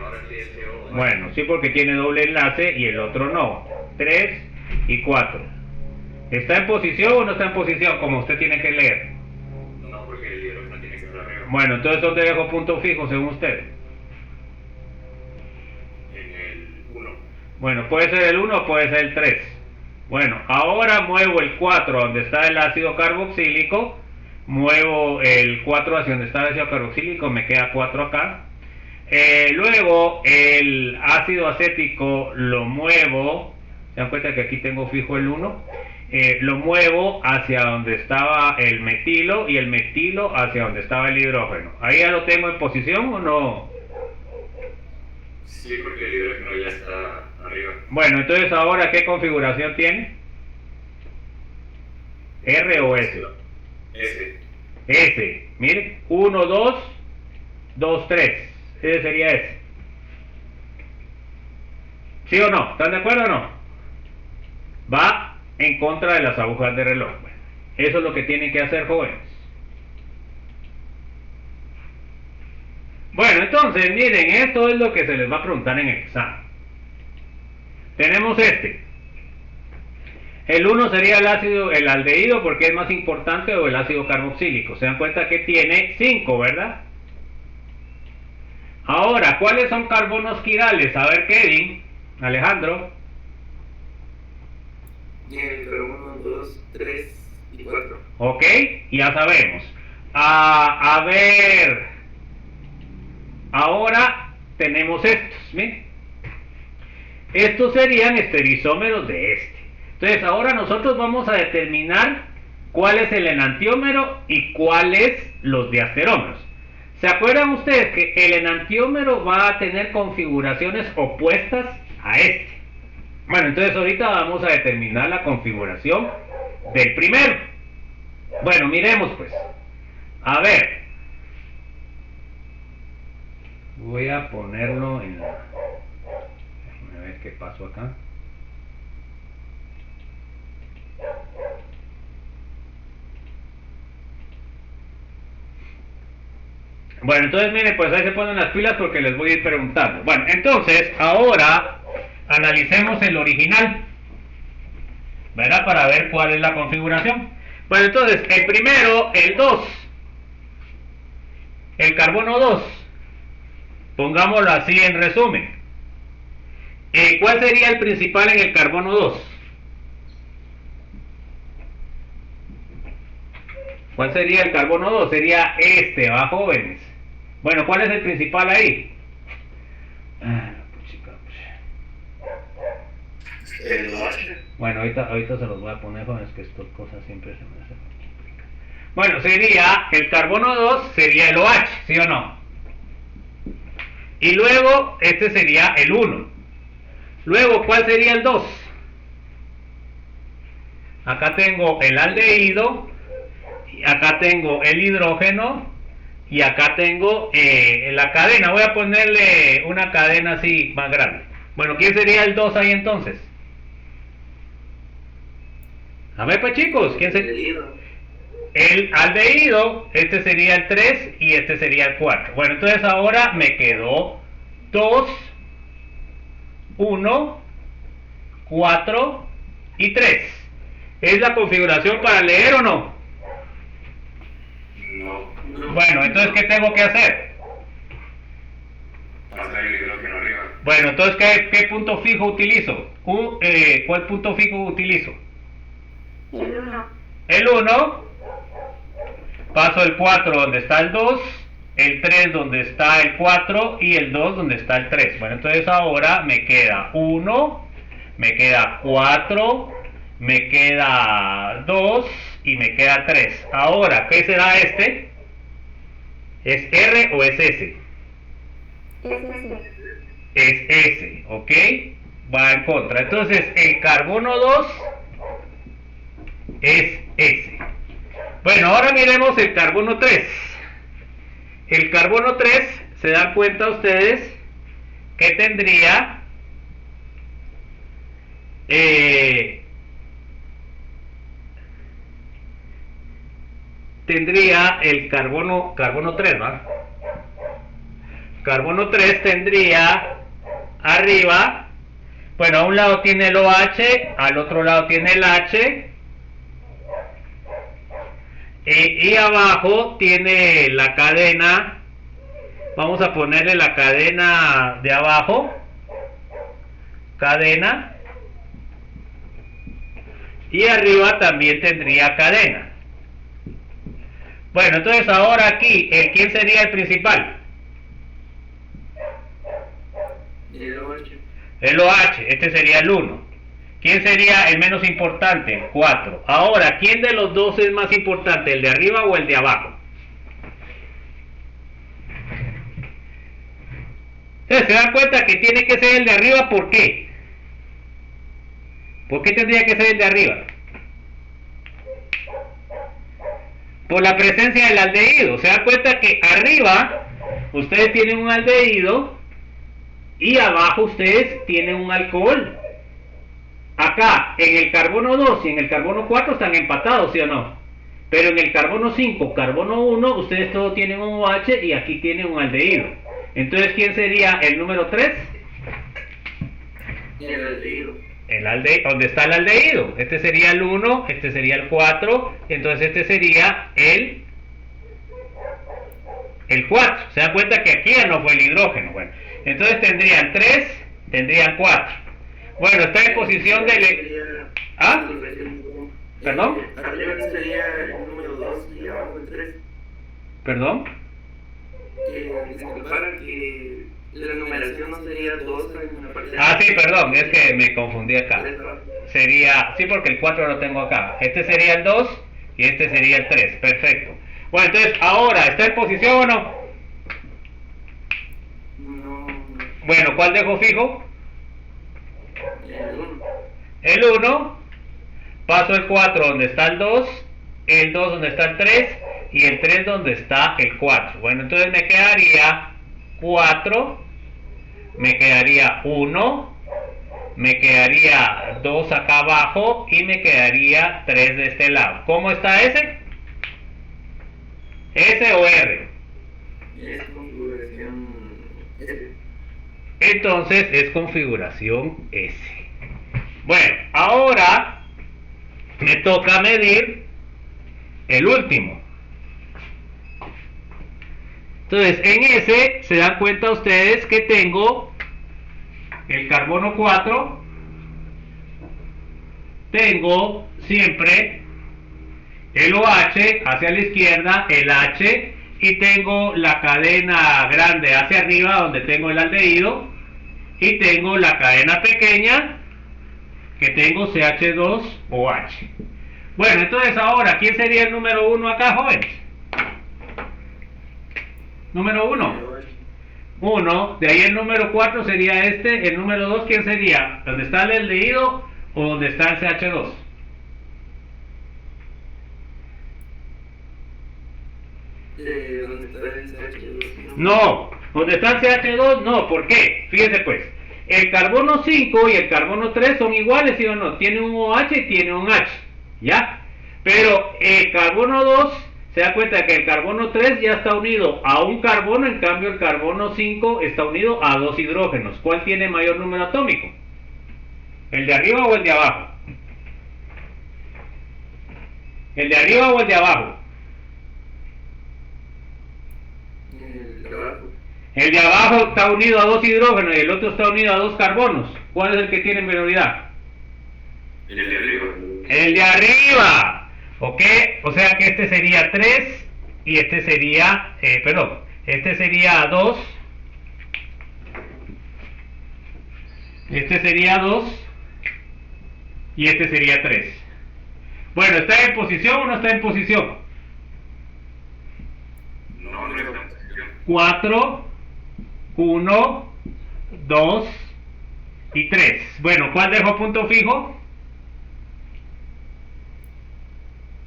Ahora sí es COOH. Bueno, sí, porque tiene doble enlace y el otro no. 3 y 4. ¿Está en posición o no está en posición? Como usted tiene que leer. No, porque el hidrógeno tiene que estar arriba. Bueno, entonces ¿dónde dejo punto fijo según usted? En el 1. Bueno, puede ser el 1 o puede ser el 3. Bueno, ahora muevo el 4 donde está el ácido carboxílico. Muevo el 4 hacia donde está el ácido carboxílico, me queda 4 acá. Luego el ácido acético lo muevo. ¿Se dan cuenta que aquí tengo fijo el 1? Lo muevo hacia donde estaba el metilo y el metilo hacia donde estaba el hidrógeno. ¿Ahí ya lo tengo en posición o no? Sí, porque el hidrógeno ya está arriba. Bueno, entonces ahora ¿qué configuración tiene? ¿R o S? S. S. Mire, 1, 2, 2, 3. Ese sería S. ¿Sí o no? ¿Están de acuerdo o no? Va en contra de las agujas de reloj. Bueno, eso es lo que tienen que hacer, jóvenes. Bueno, entonces, miren, esto es lo que se les va a preguntar en el examen. Tenemos este. El 1 sería el aldehído porque es más importante, o el ácido carboxílico. Se dan cuenta que tiene 5, ¿verdad? Ahora, ¿cuáles son carbonos quirales? A ver, Kevin, Alejandro. Y el carbono 2, 3 y 4. Ok, ya sabemos. A ver, ahora tenemos estos, ¿ven? Estos serían estereisómeros de este. Entonces ahora nosotros vamos a determinar cuál es el enantiómero y cuáles los diasterómeros. ¿Se acuerdan ustedes que el enantiómero va a tener configuraciones opuestas a este? Bueno, entonces ahorita vamos a determinar la configuración del primero. Bueno, miremos pues. A ver. Voy a ponerlo en la... Déjame ver qué pasó acá. Bueno, entonces miren, pues ahí se ponen las pilas porque les voy a ir preguntando. Bueno, entonces ahora analicemos el original, ¿verdad? Para ver cuál es la configuración. Bueno, entonces el primero, el 2, el carbono 2, pongámoslo así en resumen. ¿Cuál sería el principal en el carbono 2? ¿Cuál sería el carbono 2? Sería este, ¿va, jóvenes? Bueno, ¿cuál es el principal ahí? El OH. Bueno, ahorita se los voy a poner, jóvenes, que estas cosas siempre se me hacen complicadas. Bueno, sería el carbono 2, sería el OH, ¿sí o no? Y luego, este sería el 1. Luego, ¿cuál sería el 2? Acá tengo el aldehído, acá tengo el hidrógeno y acá tengo la cadena. Voy a ponerle una cadena así más grande. Bueno, ¿quién sería el 2 ahí entonces? A ver pues chicos, ¿quién sería? El aldehído, este sería el 3 y este sería el 4. Bueno, entonces ahora me quedó 2, 1, 4 y 3. ¿Es la configuración para leer o no? No. Bueno, entonces ¿qué tengo que hacer? Pasar el hidrógeno arriba. Bueno, entonces ¿qué punto fijo utilizo? ¿Cuál punto fijo utilizo? El 1. El 1, paso el 4 donde está el 2, el 3 donde está el 4 y el 2 donde está el 3. Bueno, entonces ahora me queda 1, me queda 4, me queda 2 y me queda 3. Ahora, ¿qué será este? ¿Es R o es S? Es S, ¿ok? Va en contra. Entonces, el carbono 2 es S. Bueno, ahora miremos el carbono 3. El carbono 3, ¿se dan cuenta ustedes que tendría el carbono 3, ¿va? Carbono 3 tendría arriba, bueno, a un lado tiene el OH, al otro lado tiene el H, y abajo tiene la cadena. Vamos a ponerle la cadena de abajo, cadena, y arriba también tendría cadena. Bueno, entonces ahora aquí, ¿quién sería el principal? El OH. El OH, este sería el 1. ¿Quién sería el menos importante? El 4. Ahora, ¿quién de los dos es más importante, el de arriba o el de abajo? Entonces, ¿se dan cuenta que tiene que ser el de arriba? ¿Por qué? ¿Por qué tendría que ser el de arriba? Por la presencia del aldehído. Se dan cuenta que arriba ustedes tienen un aldehído y abajo ustedes tienen un alcohol. Acá, en el carbono 2 y en el carbono 4 están empatados, ¿sí o no? Pero en el carbono 5, carbono 1, ustedes todos tienen un OH y aquí tienen un aldehído. Entonces, ¿quién sería el número 3? El aldehído. donde está el aldehído. Este sería el 1, este sería el 4, entonces este sería el 4. Se dan cuenta que aquí ya no fue el hidrógeno. Bueno, entonces tendrían 3, tendrían 4. Bueno, está en posición de... ¿Ah? ¿Perdón? Arriba sería el número 2 y abajo el 3. ¿Perdón? Disculpara que la numeración no sería 2 en una parte. Ah, sí, perdón, es que me confundí acá. Sería, sí, porque el 4 lo tengo acá. Este sería el 2 y este sería el 3. Perfecto. Bueno, entonces, ahora, ¿está en posición o no? No. Bueno, ¿cuál dejo fijo? El 1. El 1. Paso el 4 donde está el 2. El 2 donde está el 3. Y el 3 donde está el 4. Bueno, entonces me quedaría 4. Me quedaría 1. Me quedaría 2 acá abajo. Y me quedaría 3 de este lado. ¿Cómo está ese? ¿S o R? Es configuración S. Entonces es configuración S. Bueno, ahora me toca medir el último. Entonces en ese se dan cuenta ustedes que tengo el carbono 4, tengo siempre el OH hacia la izquierda, el H, y tengo la cadena grande hacia arriba donde tengo el aldehído, y tengo la cadena pequeña que tengo CH2OH. Bueno, entonces ahora, ¿quién sería el número 1 acá, jóvenes? Número 1. 1, de ahí el número 4 sería este, el número 2, ¿quién sería? ¿Dónde está el aldehído o donde está el CH2? ¿Dónde está el CH2? No, donde está el CH2 no, ¿por qué? Fíjense pues, el carbono 5 y el carbono 3 son iguales, ¿sí o no? Tiene un OH y tiene un H, ¿ya? Pero el carbono 2, se da cuenta que el carbono 3 ya está unido a un carbono, en cambio el carbono 5 está unido a 2 hidrógenos. ¿Cuál tiene mayor número atómico? ¿El de arriba o el de abajo? ¿El de arriba o el de abajo? El de abajo. El de abajo está unido a 2 hidrógenos y el otro está unido a 2 carbonos. ¿Cuál es el que tiene prioridad? El de arriba. El de arriba. ¿Ok? O sea que este sería 3 y este sería, este sería 2. Este sería 2 y este sería 3. Bueno, ¿está en posición o no está en posición? No, no está en posición. 4, 1, 2 y 3. Bueno, ¿cuál dejo punto fijo?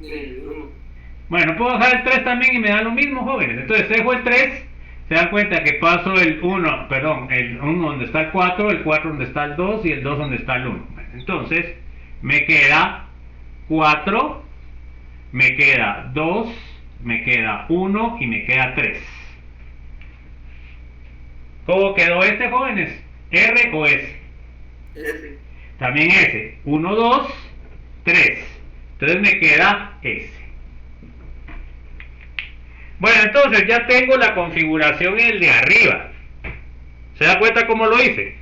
El 1. Bueno, puedo dejar el 3 también y me da lo mismo, jóvenes. Entonces dejo el 3, se dan cuenta que paso el 1, el 1 donde está el 4 donde está el 2 y el 2 donde está el 1. Entonces me queda 4, me queda 2, me queda 1 y me queda 3. ¿Cómo quedó este, jóvenes? ¿R o S? S. También S. 1, 2, 3. Entonces me queda S. Bueno, entonces ya tengo la configuración en el de arriba. ¿Se da cuenta cómo lo hice?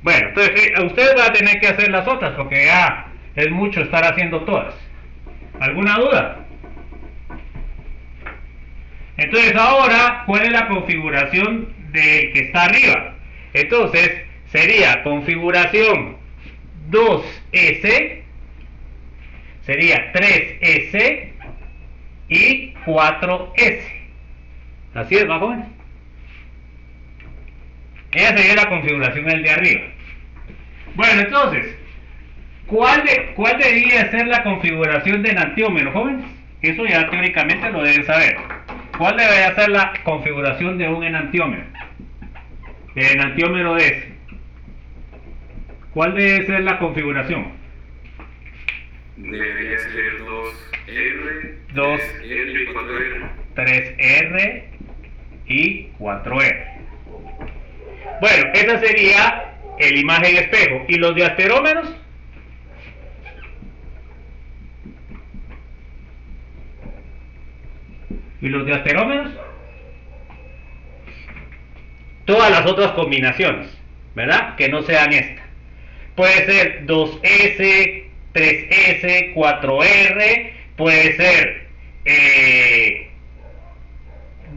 Bueno, entonces ustedes van a tener que hacer las otras porque ya es mucho estar haciendo todas. ¿Alguna duda? Entonces ahora, ¿cuál es la configuración del que está arriba? Entonces sería configuración 2S, sería 3S y 4S. Así es, ¿no, jóvenes? Esa sería la configuración del de arriba. Bueno, entonces, ¿cuál debería ser la configuración de enantiómero, jóvenes? Eso ya teóricamente lo deben saber. ¿Cuál debería ser la configuración de un enantiómero? El enantiómero de S. ¿Cuál debe ser la configuración? Debería ser 2R, 2R y 4R. 3R y 4R. Bueno, esa sería el imagen espejo. ¿Y los diasterómeros? ¿Y los diasterómeros? Todas las otras combinaciones, ¿verdad? Que no sean esta. Puede ser 2S, 3S, 4R, puede ser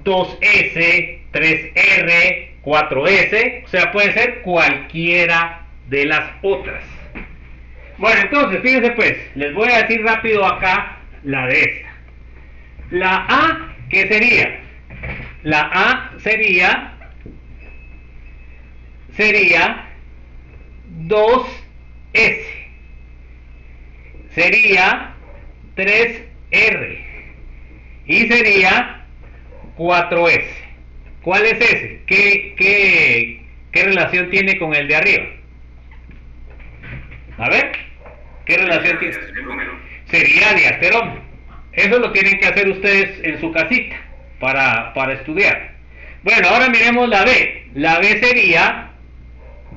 2S, 3R, 4S, o sea, puede ser cualquiera de las otras. Bueno, entonces, fíjense pues, les voy a decir rápido acá la de esta. La A, ¿qué sería? La A sería 2S, sería 3R y sería 4S. ¿Cuál es ese? ¿Qué relación tiene con el de arriba? A ver, ¿qué relación tiene? Sería diasterómero. Eso lo tienen que hacer ustedes en su casita para estudiar. Bueno, ahora miremos la B. La B sería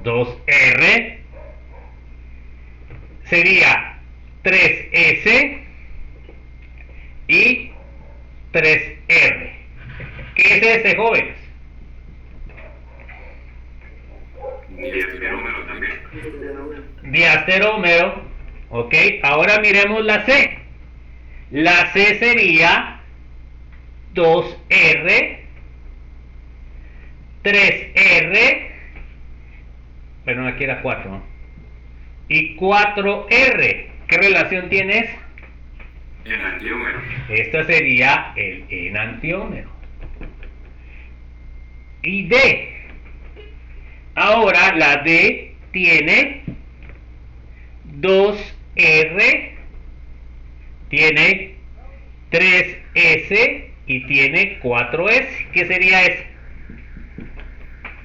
2R, sería 3S y 3R. ¿Qué es ese, jóvenes? Diasterómero también. Diasterómero. Ok, ahora miremos la C. La C sería 2R, 3R, pero aquí era 4, ¿no? Y 4R. ¿Qué relación tiene esa? Enantiómero. Esta sería el enantiómero. Y D. Ahora la D tiene 2R, tiene 3S y tiene 4S. ¿Qué sería eso?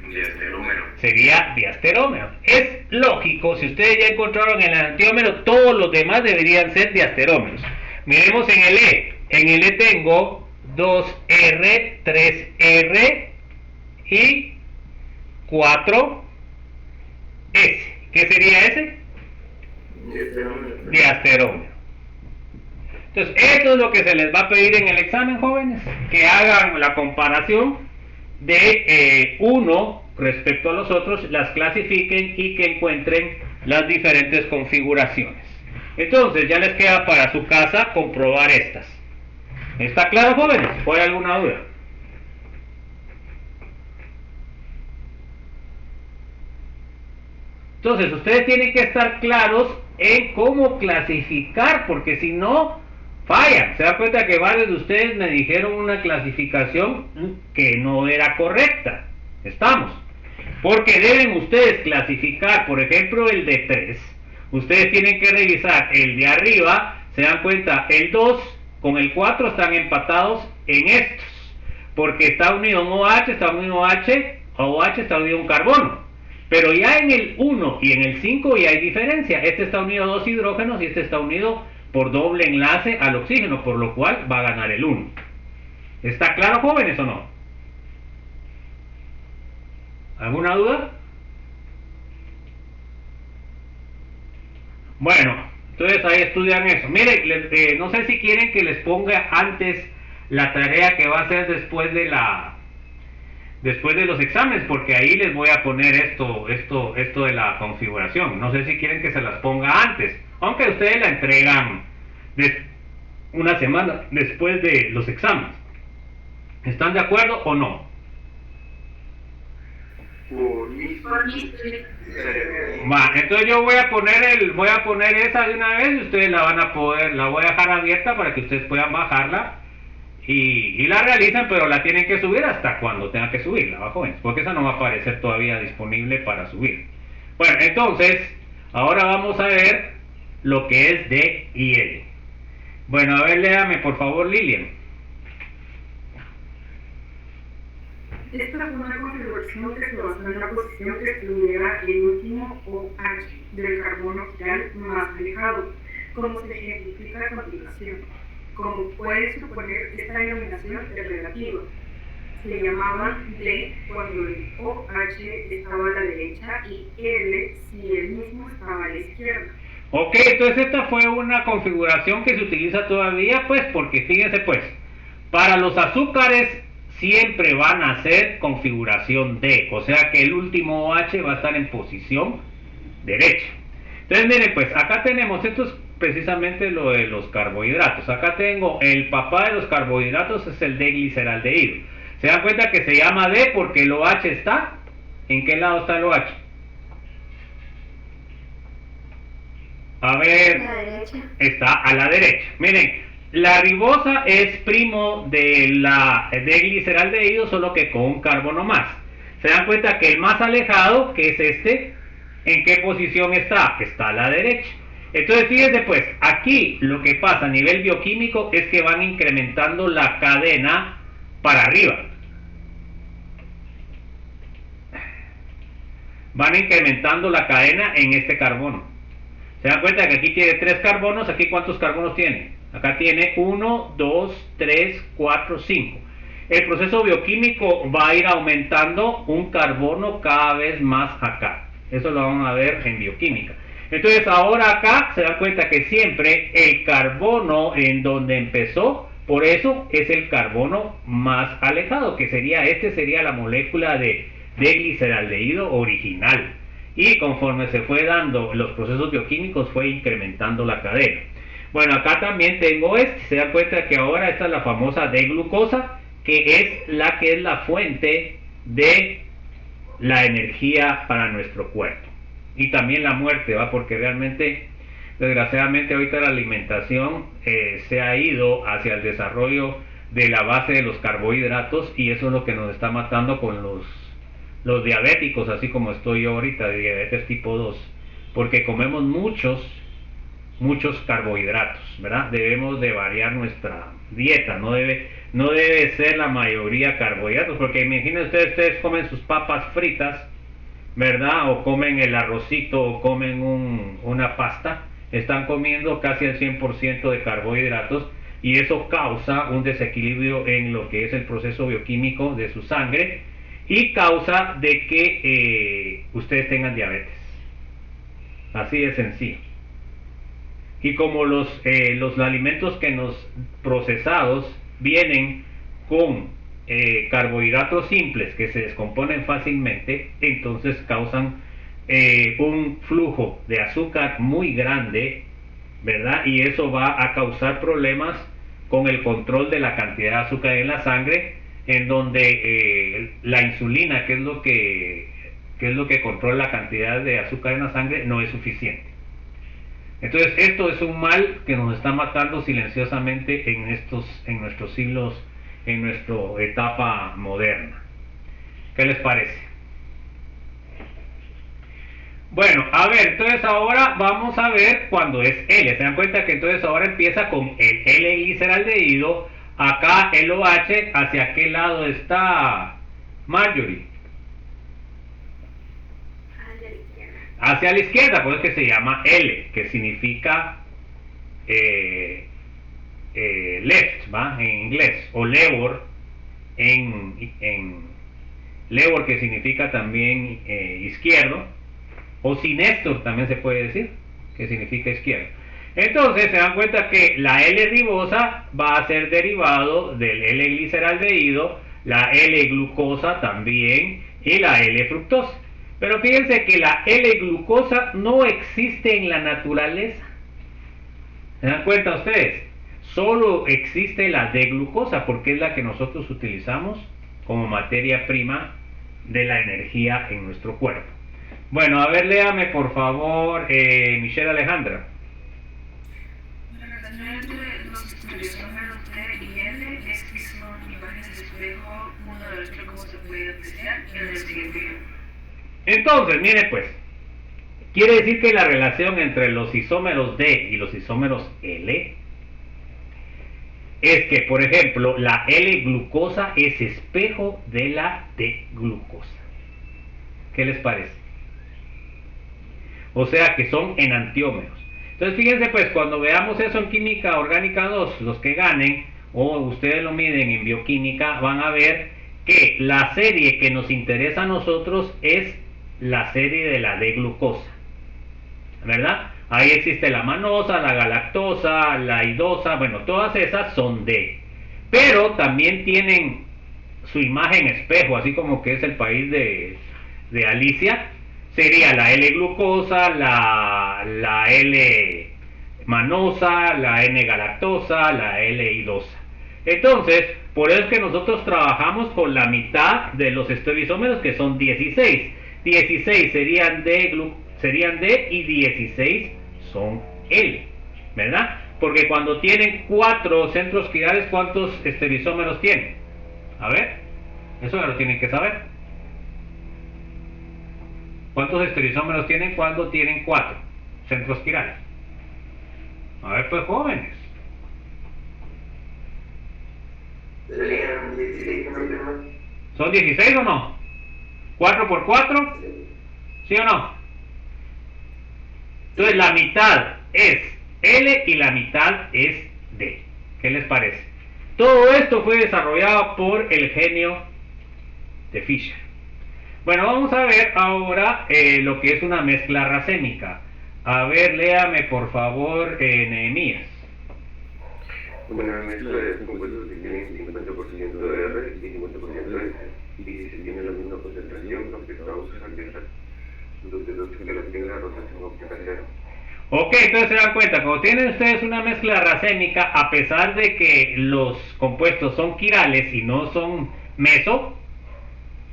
Diasterómero. Sería diasterómero. Es lógico, si ustedes ya encontraron el enantiómero, todos los demás deberían ser diasterómeros. Miremos en el E. En el E tengo 2R, 3R y 4S. ¿Qué sería ese? Diasterómero. Entonces, esto es lo que se les va a pedir en el examen, jóvenes, que hagan la comparación de uno respecto a los otros, las clasifiquen y que encuentren las diferentes configuraciones. Entonces, ya les queda para su casa comprobar estas. ¿Está claro, jóvenes? ¿O hay alguna duda? Entonces, ustedes tienen que estar claros en cómo clasificar, porque si no, fallan. Se dan cuenta que varios de ustedes me dijeron una clasificación que no era correcta. Estamos. Porque deben ustedes clasificar, por ejemplo, el de 3. Ustedes tienen que revisar el de arriba. Se dan cuenta, el 2 con el 4 están empatados en estos. Porque está unido un OH, está unido OH, OH está unido un carbono. Pero ya en el 1 y en el 5 ya hay diferencia. Este está unido a 2 hidrógenos y este está unido por doble enlace al oxígeno, por lo cual va a ganar el 1. ¿Está claro, jóvenes, o no? ¿Alguna duda? Bueno, entonces ahí estudian eso. Miren, no sé si quieren que les ponga antes la tarea que va a hacer después de los exámenes, porque ahí les voy a poner esto de la configuración. No sé si quieren que se las ponga antes, aunque ustedes la entregan una semana después de los exámenes. ¿Están de acuerdo o no? Entonces yo voy a poner esa de una vez y ustedes la van a poder, la voy a dejar abierta para que ustedes puedan bajarla y la realizan, pero la tienen que subir hasta cuando tengan que subirla, ¿va, jóvenes? Porque esa no va a aparecer todavía disponible para subir. Bueno, entonces ahora vamos a ver lo que es D y L. Bueno, a ver, léame por favor, Lilian. Esta fue una configuración que se basó en la posición que estuviera el último OH del carbono quiral más alejado, como se ejemplifica a continuación. Como puede suponer, esta denominación es relativa. se llamaban D cuando el OH estaba a la derecha y L si el mismo estaba a la izquierda. Ok, entonces esta fue una configuración que se utiliza todavía, pues, porque fíjense, pues, para los azúcares siempre van a ser configuración D, o sea que el último OH va a estar en posición derecha. Entonces, miren, pues, acá tenemos, esto es precisamente lo de los carbohidratos. Acá tengo el papá de los carbohidratos, es el D-gliceraldehído. Se dan cuenta que se llama D porque el OH está, ¿en qué lado está el OH? A ver, está a la derecha. Miren, la ribosa es primo de la D-gliceraldehído, solo que con un carbono más. Se dan cuenta que el más alejado, que es este, ¿en qué posición está? Está a la derecha. Entonces, fíjense pues, aquí lo que pasa a nivel bioquímico es que van incrementando la cadena para arriba. Van incrementando la cadena en este carbono. Se dan cuenta que aquí tiene 3 carbonos, aquí ¿cuántos carbonos tiene? Acá tiene 1, 2, 3, 4, 5. El proceso bioquímico va a ir aumentando un carbono cada vez más acá. Eso lo vamos a ver en bioquímica. Entonces ahora acá se dan cuenta que siempre el carbono en donde empezó, por eso es el carbono más alejado, que sería, sería la molécula de gliceraldehído original. Y conforme se fue dando los procesos bioquímicos fue incrementando la cadena. Bueno, acá también tengo se dan cuenta que ahora esta es la famosa D-glucosa, que es la fuente de la energía para nuestro cuerpo. Y también la muerte, ¿va? Porque realmente, desgraciadamente, ahorita la alimentación se ha ido hacia el desarrollo de la base de los carbohidratos y eso es lo que nos está matando con los diabéticos, así como estoy yo ahorita, de diabetes tipo 2, porque comemos muchos carbohidratos, ¿verdad? Debemos de variar nuestra dieta, no debe ser la mayoría carbohidratos, porque imaginen ustedes comen sus papas fritas, ¿verdad? O comen el arrocito o comen una pasta, están comiendo casi el 100% de carbohidratos y eso causa un desequilibrio en lo que es el proceso bioquímico de su sangre y causa de que ustedes tengan diabetes. Así de sencillo. Y como los alimentos que nos procesados vienen con carbohidratos simples que se descomponen fácilmente, entonces causan un flujo de azúcar muy grande, ¿verdad? Y eso va a causar problemas con el control de la cantidad de azúcar en la sangre, en donde la insulina, que es lo que controla la cantidad de azúcar en la sangre, no es suficiente. Entonces esto es un mal que nos está matando silenciosamente en nuestros siglos, en nuestra etapa moderna. ¿Qué les parece? Bueno, a ver, entonces ahora vamos a ver cuando es L. Se dan cuenta que entonces ahora empieza con el L-gliceraldehído. Acá el OH, ¿hacia qué lado está Marjorie? Hacia la izquierda, por eso que se llama L, que significa left, ¿va? En inglés, o lever en lever, que significa también izquierdo, o sinestor también se puede decir, que significa izquierdo. Entonces se dan cuenta que la L-ribosa va a ser derivado del L-gliceraldehído, la L-glucosa también y la L-fructosa. Pero fíjense que la L-glucosa no existe en la naturaleza. ¿Se dan cuenta ustedes? Solo existe la D-glucosa porque es la que nosotros utilizamos como materia prima de la energía en nuestro cuerpo. Bueno, a ver, léame por favor, Michelle Alejandra. La relación entre los isómeros T y L es que son imágenes de espejo, uno de los que se puede apreciar en el siguiente. Entonces, miren pues, quiere decir que la relación entre los isómeros D y los isómeros L es que, por ejemplo, la L-glucosa es espejo de la D-glucosa. ¿Qué les parece? O sea que son enantiómeros. Entonces fíjense pues, cuando veamos eso en química orgánica 2, los que ganen, o ustedes lo miden en bioquímica, van a ver que la serie que nos interesa a nosotros es la serie de la D-glucosa, ¿verdad? Ahí existe la manosa, la galactosa, la idosa, bueno, todas esas son D. Pero también tienen su imagen espejo, así como que es el país de Alicia. Sería la L-glucosa, la L-manosa, la N-galactosa, la L-idosa. Entonces, por eso es que nosotros trabajamos con la mitad de los estereoisómeros, que son 16. 16 serían D y 16 son L, ¿verdad? Porque cuando tienen 4 centros quirales, ¿cuántos estereoisómeros tienen? A ver, eso ya lo tienen que saber. ¿Cuántos estereoisómeros tienen cuando tienen 4 centros quirales? A ver, pues, jóvenes. Serían 16, ¿no? ¿Son 16 o no? ¿4 por 4? ¿Sí o no? Entonces la mitad es L y la mitad es D. ¿Qué les parece? Todo esto fue desarrollado por el genio de Fischer. Bueno, vamos a ver ahora lo que es una mezcla racémica. A ver, léame por favor Nehemías. Una mezcla de compuestos que tienen 50% de R y 50% de S. Y si se tiene la misma concentración, lo que causa que la tenga rotación óptica cero. Ok, entonces se dan cuenta, cuando tienen ustedes una mezcla racémica, a pesar de que los compuestos son quirales y no son meso,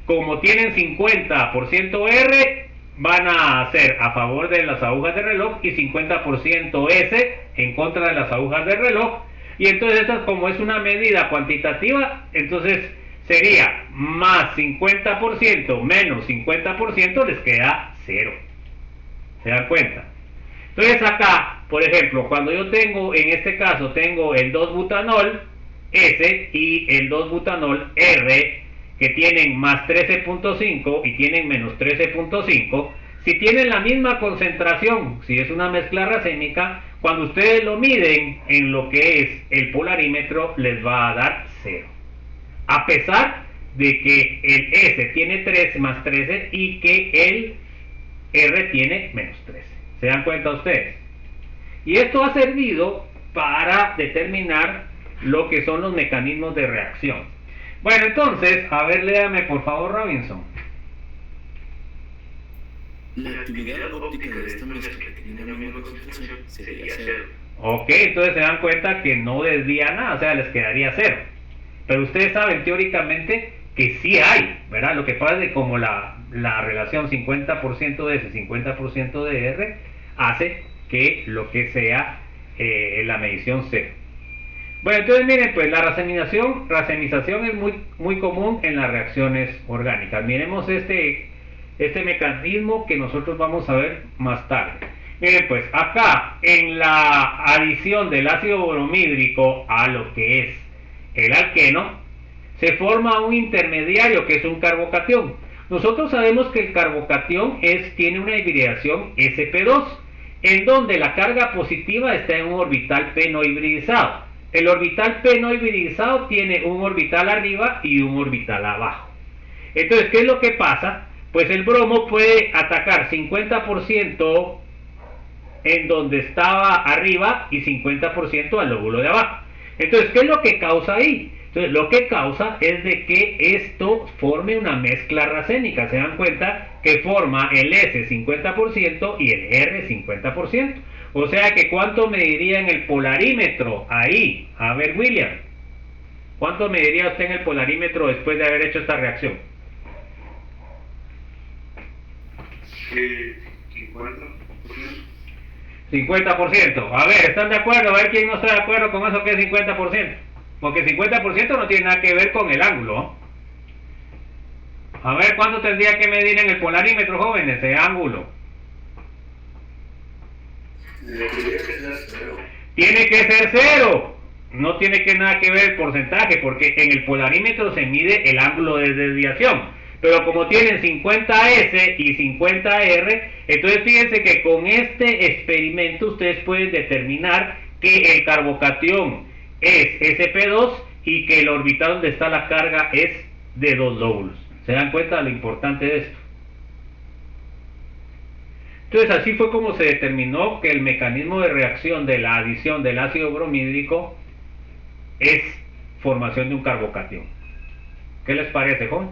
como tienen 50% R, van a ser a favor de las agujas de reloj y 50% S en contra de las agujas de reloj. Y entonces esta, como es una medida cuantitativa, entonces sería más 50% menos 50, les queda 0. ¿Se dan cuenta? Entonces acá, por ejemplo, cuando yo tengo, en este caso, tengo el 2-butanol S y el 2-butanol R, que tienen más 13.5 y tienen menos 13.5, si tienen la misma concentración, si es una mezcla racémica, cuando ustedes lo miden en lo que es el polarímetro, les va a dar 0. A pesar de que el S tiene 13 más 13 y que el R tiene menos 13. ¿Se dan cuenta ustedes? Y esto ha servido para determinar lo que son los mecanismos de reacción. Bueno, entonces, a ver, léame por favor, Robinson. La actividad óptica de esta mezcla que tiene la misma concentración sería 0. Ok, entonces se dan cuenta que no desvía nada, o sea, les quedaría 0. Pero ustedes saben teóricamente que sí hay, ¿verdad? Lo que pasa es que como la relación 50% de S, 50% de R, hace que lo que sea la medición 0. Bueno, entonces miren, pues la racemización es muy común en las reacciones orgánicas. Miremos este mecanismo que nosotros vamos a ver más tarde. Miren, pues acá en la adición del ácido bromhídrico a lo que es el alqueno, se forma un intermediario que es un carbocatión. Nosotros sabemos que el carbocatión tiene una hibridación sp2, en donde la carga positiva está en un orbital p no hibridizado. El orbital p no hibridizado tiene un orbital arriba y un orbital abajo. Entonces, ¿qué es lo que pasa? Pues el bromo puede atacar 50% en donde estaba arriba y 50% al lóbulo de abajo. Entonces, ¿qué es lo que causa ahí? Entonces, lo que causa es de que esto forme una mezcla racémica. Se dan cuenta que forma el S 50% y el R 50%. O sea que ¿cuánto mediría en el polarímetro ahí? A ver, William, ¿cuánto mediría usted en el polarímetro después de haber hecho esta reacción? 50%. A ver, ¿están de acuerdo? A ver quién no está de acuerdo con eso que es 50%. Porque 50% no tiene nada que ver con el ángulo. A ver, ¿cuánto tendría que medir en el polarímetro, jóvenes, ese ángulo? Tiene que ser 0. No tiene que nada que ver el porcentaje, porque en el polarímetro se mide el ángulo de desviación. Pero como tienen 50S y 50R, entonces fíjense que con este experimento ustedes pueden determinar que el carbocatión es sp2 y que el orbital donde está la carga es de 2 lóbulos. ¿Se dan cuenta de lo importante de esto? Entonces así fue como se determinó que el mecanismo de reacción de la adición del ácido bromídrico es formación de un carbocatión. ¿Qué les parece, joven?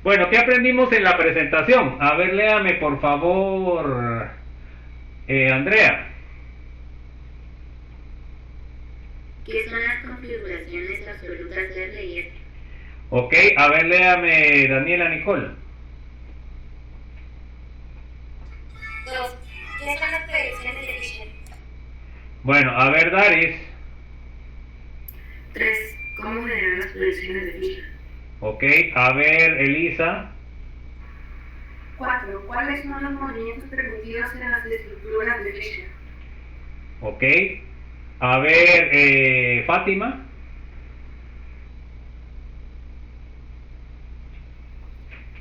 Bueno, ¿qué aprendimos en la presentación? A ver, léame por favor, Andrea. ¿Qué son las configuraciones absolutas de R y S? Ok, a ver, léame Daniela Nicole. 2. ¿Qué son las predicciones de Fisher? Bueno, a ver, Daris. 3. ¿Cómo generar las predicciones de Fisher? Ok, a ver, Elisa. 4. ¿Cuáles son los movimientos permitidos en las estructuras de Fisher? Ok, a ver, Fátima.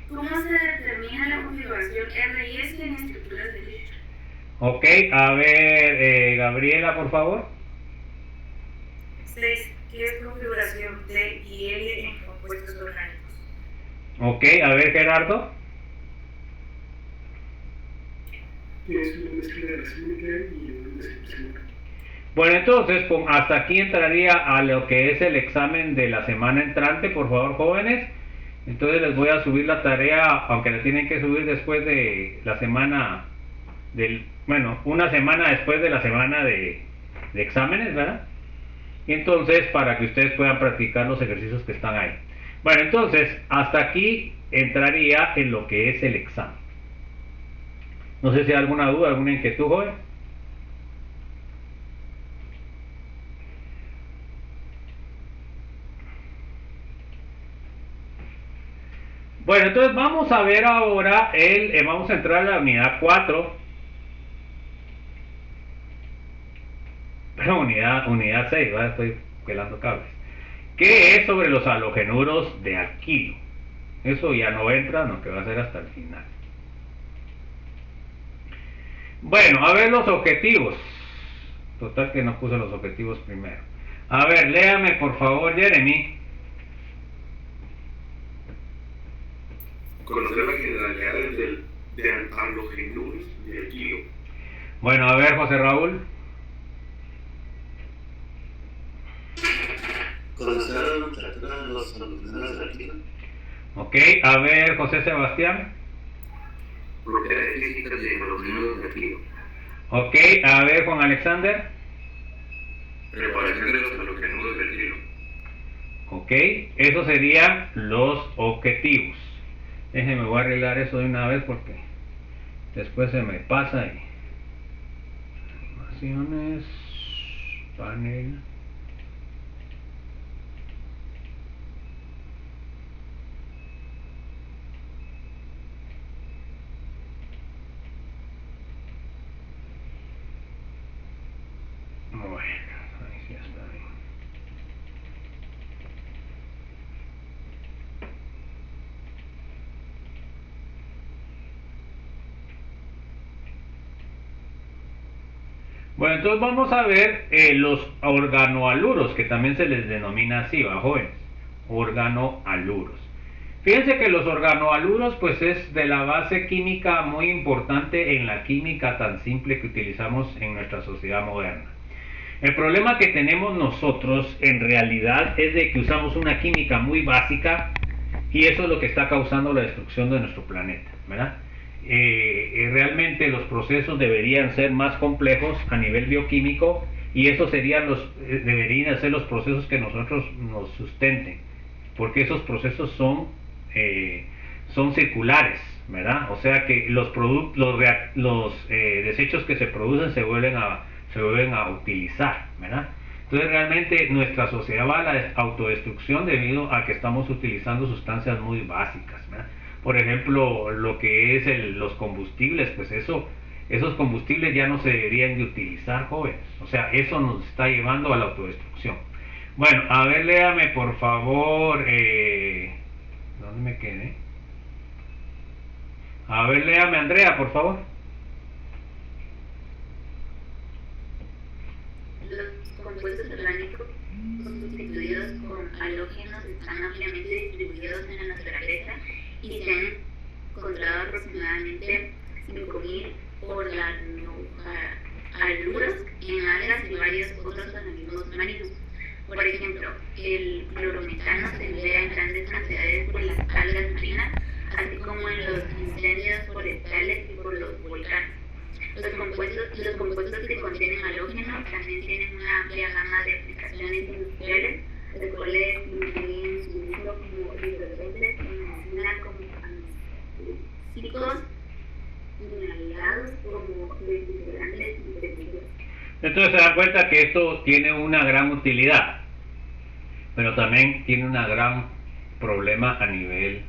¿Cómo se determina la configuración R y S en estructuras de Fisher? Ok, a ver, Gabriela, por favor. 6. ¿Qué es configuración D y L en compuestos orgánicos? Ok, a ver, Gerardo. Es una mezcla de racímica y una desinfección. Bueno, entonces hasta aquí entraría a lo que es el examen de la semana entrante, por favor, jóvenes. Entonces les voy a subir la tarea, aunque la tienen que subir después de la semana una semana después de la semana de exámenes, ¿verdad? Y entonces para que ustedes puedan practicar los ejercicios que están ahí. Bueno, entonces hasta aquí entraría en lo que es el examen. No sé si hay alguna duda, alguna inquietud, joven. Bueno, entonces vamos a ver ahora vamos a entrar a la unidad 4. Pero unidad 6, ¿verdad? Estoy pelando cables. ¿Qué es sobre los halogenuros de alquilo? Eso ya no entra, no, que va a ser hasta el final. Bueno, a ver los objetivos. Total que no puse los objetivos primero. A ver, léame por favor, Jeremy. Conocer las generalidades de halogenuros de alquilo. Bueno, a ver, José Raúl. Conocer la nomenclatura de los halogenuros de alquilo. Ok, a ver, José Sebastián. Propiedades físicas de halogenuros de alquilo. Ok, a ver, Juan Alexander. Preparación de los halogenuros de alquilo. Ok, esos serían los objetivos. Déjenme, voy a arreglar eso de una vez porque después se me pasa y... Animaciones, panel... Bueno, ahí sí está bien. Bueno, entonces vamos a ver los organohaluros, que también se les denomina así, ¿va, jóvenes? Organohaluros. Fíjense que los organohaluros pues es de la base química muy importante en la química tan simple que utilizamos en nuestra sociedad moderna. El problema que tenemos nosotros en realidad es de que usamos una química muy básica y eso es lo que está causando la destrucción de nuestro planeta, ¿verdad? Realmente los procesos deberían ser más complejos a nivel bioquímico y esos serían deberían ser los procesos que nosotros nos sustenten, porque esos procesos son circulares, ¿verdad? O sea que los desechos que se producen se vuelven a utilizar, ¿verdad? Entonces realmente nuestra sociedad va a la autodestrucción debido a que estamos utilizando sustancias muy básicas, ¿verdad? Por ejemplo, lo que es los combustibles, pues esos combustibles ya no se deberían de utilizar, jóvenes. O sea, eso nos está llevando a la autodestrucción. Bueno, a ver, léame por favor, ¿dónde me quedé? A ver, léame Andrea, por favor. los compuestos orgánicos sustituidos con halógenos están ampliamente distribuidos en la naturaleza y se han encontrado aproximadamente 5.000 organohaluros en algas y varios otros organismos marinos. Por ejemplo, el clorometano se libera en grandes cantidades por las algas marinas, así como en los incendios forestales y por los volcanes. Los compuestos que contienen halógenos también tienen una amplia gama de aplicaciones industriales, los cuales incluyen su uso como disolventes en medicina, como anestésicos, mineralizados, como desintegrantes y pesticidas. Entonces se dan cuenta que esto tiene una gran utilidad, pero también tiene un gran problema a nivel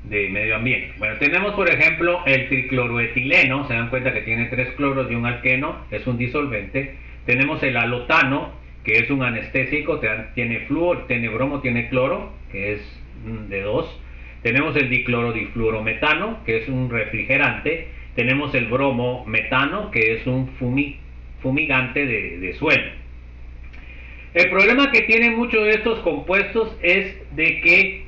de medio ambiente. Bueno, tenemos por ejemplo el tricloroetileno, se dan cuenta que tiene 3 cloros y un alqueno, es un disolvente. Tenemos el alotano, que es un anestésico, tiene flúor, tiene bromo, tiene cloro, que es de 2. Tenemos el diclorodifluorometano, que es un refrigerante. Tenemos el bromometano, que es un fumigante de suelo. El problema que tienen muchos de estos compuestos es de que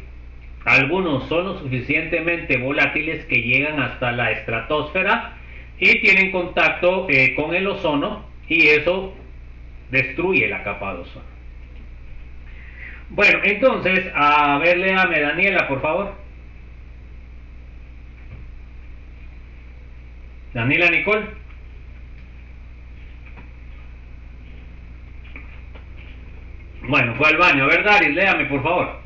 algunos son lo suficientemente volátiles que llegan hasta la estratosfera y tienen contacto con el ozono, y eso destruye la capa de ozono. Bueno, entonces, a ver, léame Daniela, por favor. Daniela Nicole. Bueno, fue al baño. A ver, Daris, léame, por favor.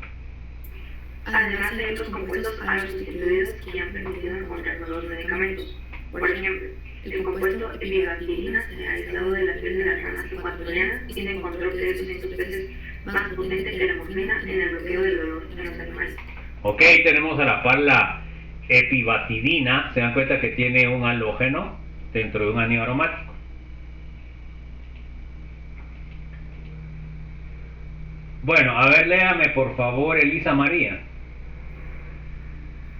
Además de otros compuestos alosustituidos que han permitido encontrar nuevos medicamentos. Por ejemplo, el compuesto epidactilina se ha aislado de la piel de las ranas ecuatorianas y se encontró que es una de sus especies más potente que la morfina en el bloqueo del dolor en los animales. Ok, tenemos a la par la epibatidina. Se dan cuenta que tiene un halógeno dentro de un anillo aromático. Bueno, a ver, léame por favor Elisa María.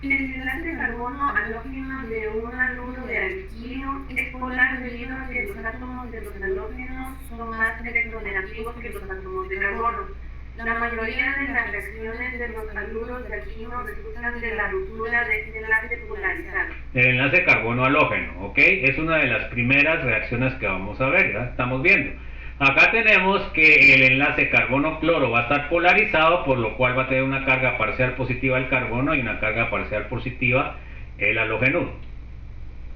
El enlace de carbono halógeno de un haluro de alquilo es polar debido a que los átomos de los halógenos son más electronegativos que los átomos de carbono. La mayoría de las reacciones de los haluros de alquilo resultan de la ruptura de este enlace polarizado. El enlace carbono-halógeno, ¿ok? Es una de las primeras reacciones que vamos a ver, ¿ya? Estamos viendo. Acá tenemos que el enlace carbono-cloro va a estar polarizado, por lo cual va a tener una carga parcial positiva el carbono y una carga parcial positiva el halogenuro.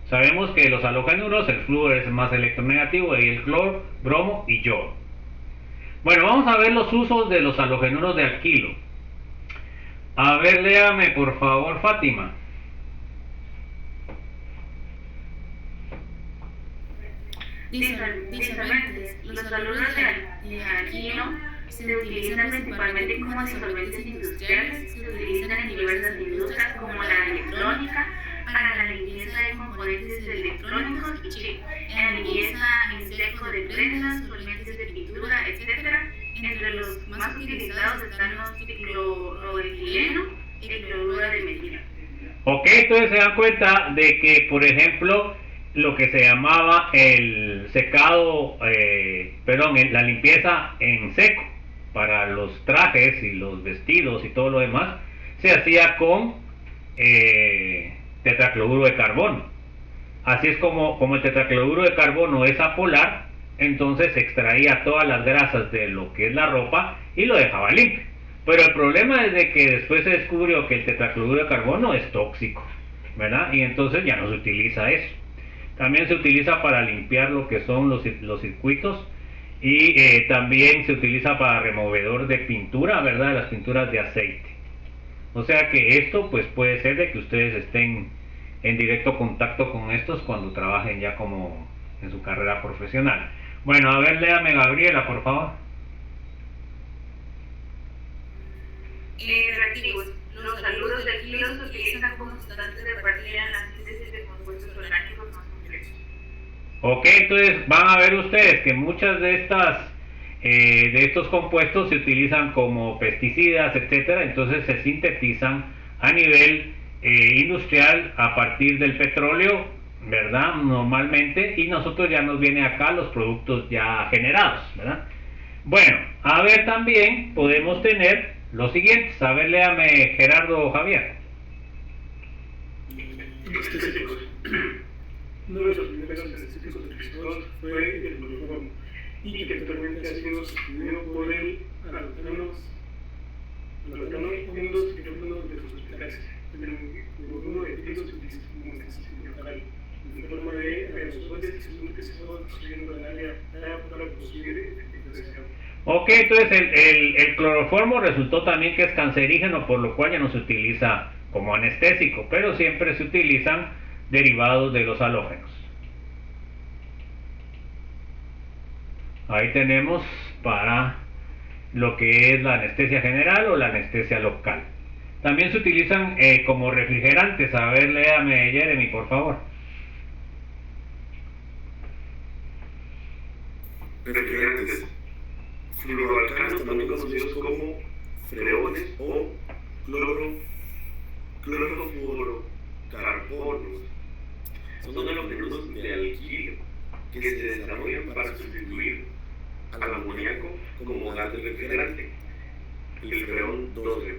Sabemos que los halogenuros, el flúor es más electronegativo, y el cloro, bromo y yodo. Bueno, vamos a ver los usos de los halogenuros de alquilo. A ver, léame por favor Fátima. Disolventes. Los haluros de alquilo se utilizan principalmente como disolventes industriales. Se utilizan en diversas industrias como la electrónica, para la limpieza de componentes electrónicos y chip, en la limpieza en seco de prendas, solventes de pintura, etc. Entre los más utilizados están los tricloroetileno y cloruro de metil. Ok, entonces se dan cuenta de que, por ejemplo, lo que se llamaba el secado, la limpieza en seco para los trajes y los vestidos y todo lo demás, se hacía con tetracloruro de carbono. Así es como el tetracloruro de carbono es apolar, entonces se extraía todas las grasas de lo que es la ropa y lo dejaba limpio. Pero el problema es de que después se descubrió que el tetracloruro de carbono es tóxico, ¿verdad? Y entonces ya no se utiliza eso. También se utiliza para limpiar lo que son los circuitos, y también se utiliza para removedor de pintura, ¿verdad? Las pinturas de aceite. O sea que esto pues puede ser de que ustedes estén en directo contacto con estos cuando trabajen ya como en su carrera profesional. Bueno, a ver, léame Gabriela, por favor. Reactivos. Los haluros de alquilo se utilizan como sustancias de partida en la síntesis de compuestos orgánicos más complejos. Ok, entonces van a ver ustedes que muchas de estos compuestos se utilizan como pesticidas, etcétera. Entonces se sintetizan a nivel industrial a partir del petróleo ¿verdad? Normalmente, y nosotros ya nos viene acá los productos ya generados, ¿verdad? Bueno, a ver, también podemos tener los siguientes. A ver, léame Gerardo o Javier. Anestésicos. Uno de los primeros anestésicos utilizados fue el cloroformo y que actualmente ha sido sustituido por el alotano en los quirófanos de los hospitales. El cloroformo de etilo se utiliza como anestesia local en forma de aerosoles y se que se está construyendo en el área para producir efectos. Ok, entonces el cloroformo resultó también que es cancerígeno, por lo cual ya no se utiliza como anestésico, pero siempre se utilizan derivados de los halógenos. Ahí tenemos para lo que es la anestesia general o la anestesia local. También se utilizan como refrigerantes. A ver, léame Jeremy, por favor. Refrigerantes. Fluoroalcanos, también conocidos como freones o clorofluorocarbonos, son halógenos de alquilo que se desarrollan para sustituir al amoníaco como gas de refrigerante. El freón 12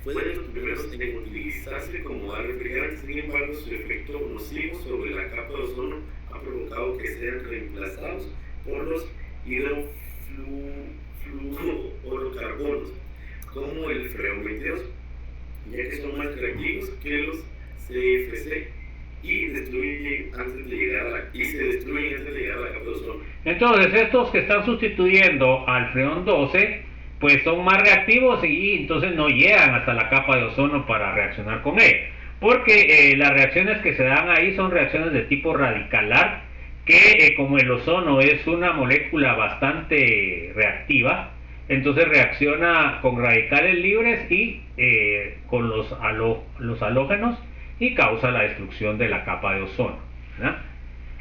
fue de los primeros en utilizarse como gas refrigerante, sin embargo su efecto nocivo sobre la capa de ozono ha provocado que sean reemplazados por los hidrofluorocarbonos como el freón 22, ya que son más reactivos que los CFC y se destruyen antes de llegar a la capa de ozono. Entonces estos que están sustituyendo al freón 12 pues son más reactivos y entonces no llegan hasta la capa de ozono para reaccionar con él, porque las reacciones que se dan ahí son reacciones de tipo radicalar, que como el ozono es una molécula bastante reactiva, entonces reacciona con radicales libres y con los halógenos y causa la destrucción de la capa de ozono, ¿verdad?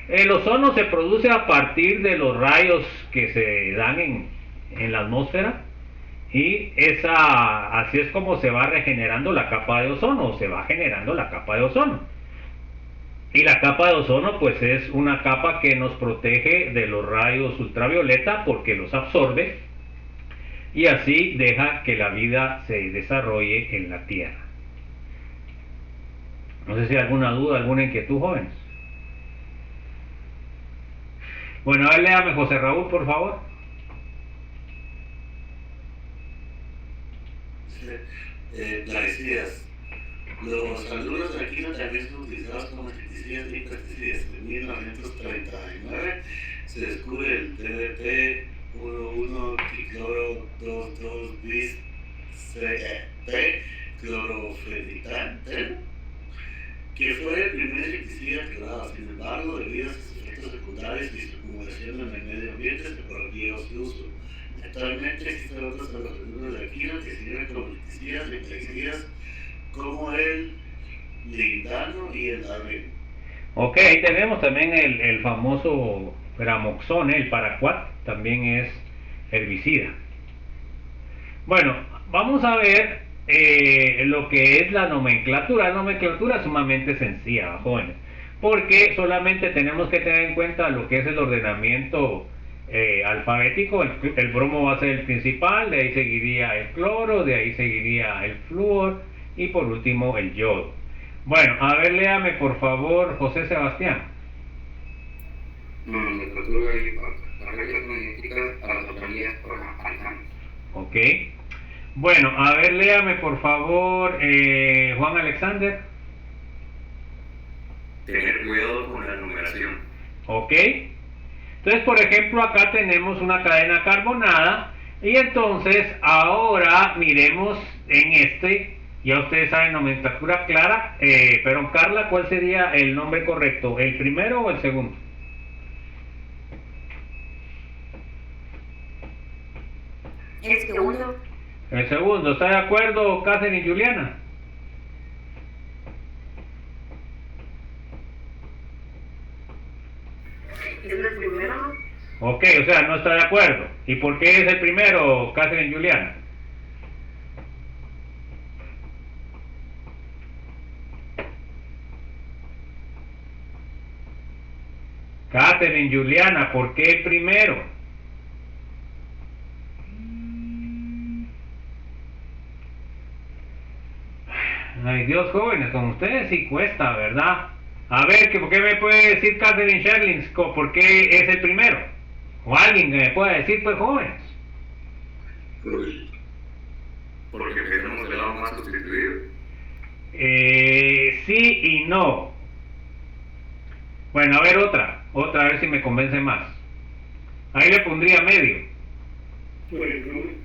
El ozono se produce a partir de los rayos que se dan en la atmósfera, y así es como se va regenerando la capa de ozono, o se va generando la capa de ozono. Y la capa de ozono pues es una capa que nos protege de los rayos ultravioleta porque los absorbe y así deja que la vida se desarrolle en la Tierra. No sé si hay alguna duda, alguna inquietud, jóvenes. Bueno, a ver, léame José Raúl, por favor. Plaguicidas. Los alumnos de Aquino también son utilizados como insecticidas y pesticidas. En 1939 se descubre el DDT 1,1-tricloro-2,2-bis-CP, clorofenitrante, que fue el primer insecticida creado. Sin embargo, debido a sus efectos secundarios y su acumulación en el medio ambiente, se prohibió su uso. Actualmente existen otros alumnos de Aquino que sirven como insecticidas y plaguicidas, como el lindano y el arben. Ok, ahí tenemos también el famoso gramoxone, el paraquat, también es herbicida. Bueno, vamos a ver lo que es la nomenclatura. La nomenclatura es sumamente sencilla, jóvenes, porque solamente tenemos que tener en cuenta lo que es el ordenamiento alfabético. El bromo va a ser el principal, de ahí seguiría el cloro, de ahí seguiría el flúor y por último el yodo. Bueno, a ver, léame por favor José Sebastián. Nomenclatura y las reglas son idénticas a las autonomías por alcanos. Ok. Bueno, a ver, léame por favor Juan Alexander. Tener cuidado con la numeración. Ok. Entonces, por ejemplo, acá tenemos una cadena carbonada y entonces ahora miremos en ya ustedes saben nomenclatura clara, pero Carla, ¿cuál sería el nombre correcto? ¿El primero o el segundo? El segundo. El segundo, ¿está de acuerdo Catherine y Juliana? ¿Es el primero? Ok, o sea, no está de acuerdo. ¿Y por qué es el primero, Catherine y Juliana? Catherine, Juliana, ¿por qué el primero? Ay Dios, jóvenes, con ustedes sí cuesta, ¿verdad? A ver, ¿por qué me puede decir Catherine Sherlings por qué es el primero? O alguien que me pueda decir, pues, jóvenes. Porque tenemos el lado más sustituido. Sí y no. Bueno, a ver otra, a ver si me convence más. Ahí le pondría medio. Por el nombre,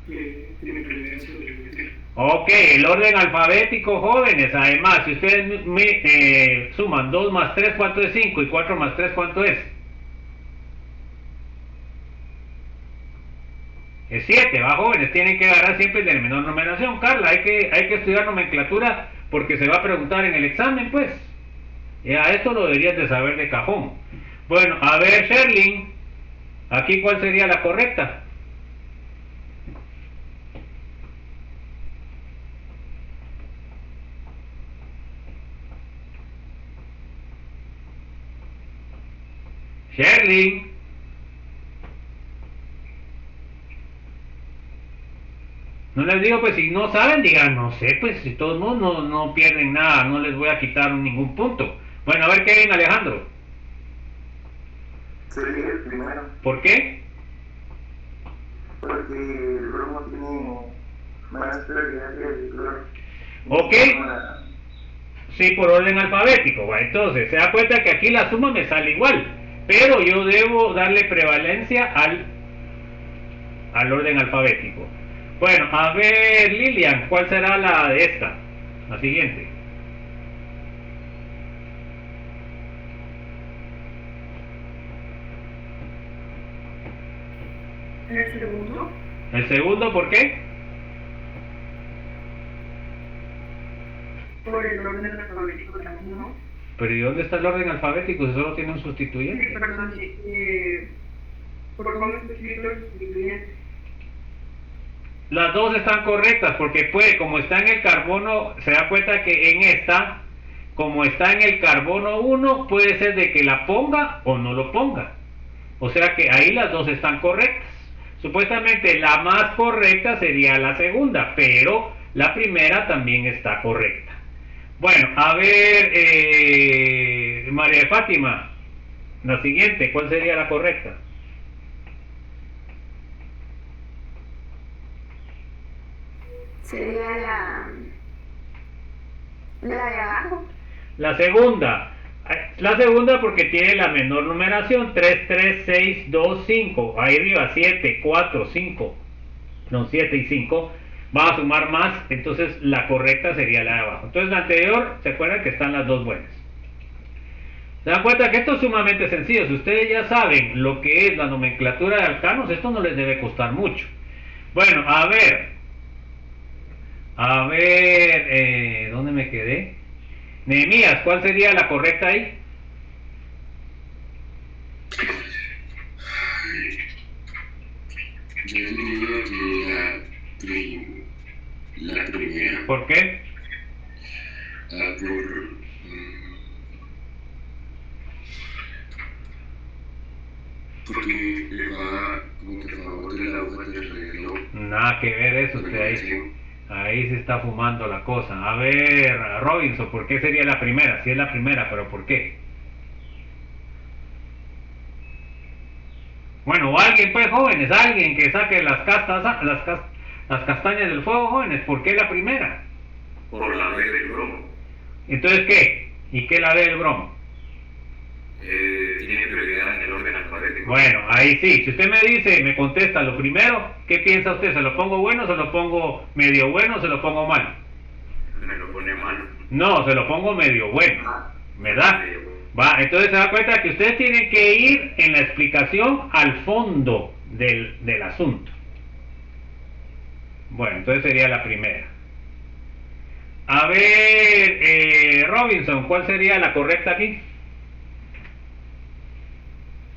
tiene preferencia sobre el medio. Ok, el orden alfabético, jóvenes. Además, si ustedes me suman 2 más 3, ¿cuánto es 5? Y 4 más 3, ¿cuánto es? Es 7, ¿va, jóvenes? Tienen que agarrar siempre el de la menor numeración. Carla, hay que estudiar nomenclatura porque se va a preguntar en el examen, pues. A esto lo deberías de saber de cajón. Bueno, a ver, Sherlyn, aquí ¿cuál sería la correcta? Sherlyn. No les digo, pues si no saben, digan, no sé, pues si todos no pierden nada, no les voy a quitar ningún punto. Bueno, a ver, Kevin Alejandro. Sería el primero. ¿Por qué? Porque el bromo tiene más prioridad que el cloro. Ok. Sí, por orden alfabético. Bueno, entonces, se da cuenta que aquí la suma me sale igual, pero yo debo darle prevalencia al orden alfabético. Bueno, a ver, Lilian, ¿cuál será la de esta? La siguiente. El segundo. ¿El segundo por qué? Por el orden alfabético también, ¿no? Pero ¿y dónde está el orden alfabético si solo tiene un Sí, sustituyente? perdón, por cómo está escrito el sustituyente. Las dos están correctas porque puede, como está en el carbono, se da cuenta que en esta, como está en el carbono 1, puede ser de que la ponga o no lo ponga. O sea que ahí las dos están correctas. Supuestamente la más correcta sería la segunda, pero la primera también está correcta. Bueno, a ver, María de Fátima, la siguiente, ¿cuál sería la correcta? Sería la de abajo. La segunda. La segunda porque tiene la menor numeración, 3, 3, 6, 2, 5. Ahí arriba, 7, 4, 5. No, 7 y 5. Va a sumar más, entonces la correcta sería la de abajo. Entonces la anterior, ¿se acuerdan que están las dos buenas? ¿Se dan cuenta que esto es sumamente sencillo? Si ustedes ya saben lo que es la nomenclatura de alcanos, esto no les debe costar mucho. Bueno, a ver, ¿dónde me quedé? Nehemías, ¿cuál sería la correcta ahí? Yo diría que la primera. ¿Por qué? Porque le va como que a favor de la hoja del reloj. Nada que ver eso usted ahí. Ahí se está fumando la cosa. A ver, Robinson, ¿por qué sería la primera? Si es la primera, pero ¿por qué? Bueno, alguien, pues, jóvenes, alguien que saque las castañas del fuego, jóvenes, ¿por qué la primera? Por la B del bromo. Entonces, ¿qué? ¿Y qué la B del bromo? Tiene prioridad en el orden alfabético. Bueno, ahí sí. Si usted me dice, me contesta lo primero, ¿qué piensa usted? ¿Se lo pongo bueno, se lo pongo medio bueno, se lo pongo mal? Me lo pone mal. No, se lo pongo medio bueno, ¿verdad? Va, entonces se da cuenta que ustedes tienen que ir en la explicación al fondo del asunto. Bueno, entonces sería la primera. A ver, Robinson, ¿cuál sería la correcta aquí?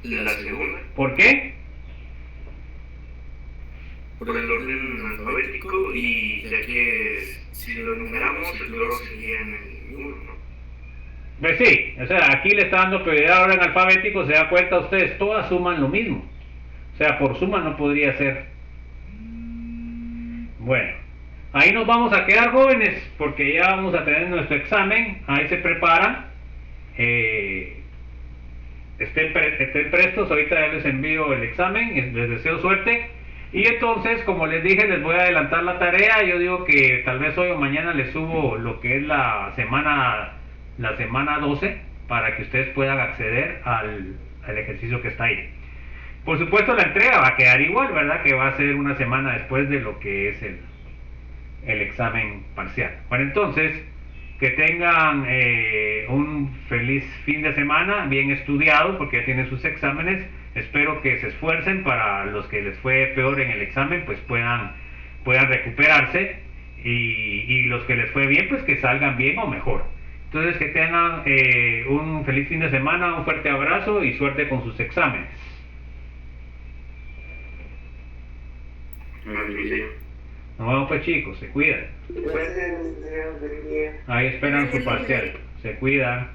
La segunda. ¿Por qué? Por el orden alfabético y ya que si lo numeramos el cloro sería en el 1, ¿no? Pues sí, o sea, aquí le está dando prioridad ahora en alfabético, se da cuenta ustedes, todas suman lo mismo. O sea, por suma no podría ser. Bueno, ahí nos vamos a quedar, jóvenes, porque ya vamos a tener nuestro examen. Ahí se preparan. Estén prestos, ahorita ya les envío el examen, les deseo suerte. Y entonces, como les dije, les voy a adelantar la tarea. Yo digo que tal vez hoy o mañana les subo lo que es la semana 12 para que ustedes puedan acceder al ejercicio que está ahí. Por supuesto, la entrega va a quedar igual, ¿verdad? Que va a ser una semana después de lo que es el examen parcial. Bueno, entonces, que tengan un feliz fin de semana, bien estudiado, porque ya tienen sus exámenes. Espero que se esfuercen para los que les fue peor en el examen, pues puedan recuperarse, y los que les fue bien, pues que salgan bien o mejor. Entonces, que tengan un feliz fin de semana, un fuerte abrazo y suerte con sus exámenes. Nos vemos pues, chicos, se cuidan. Ahí esperan su parcial, se cuidan.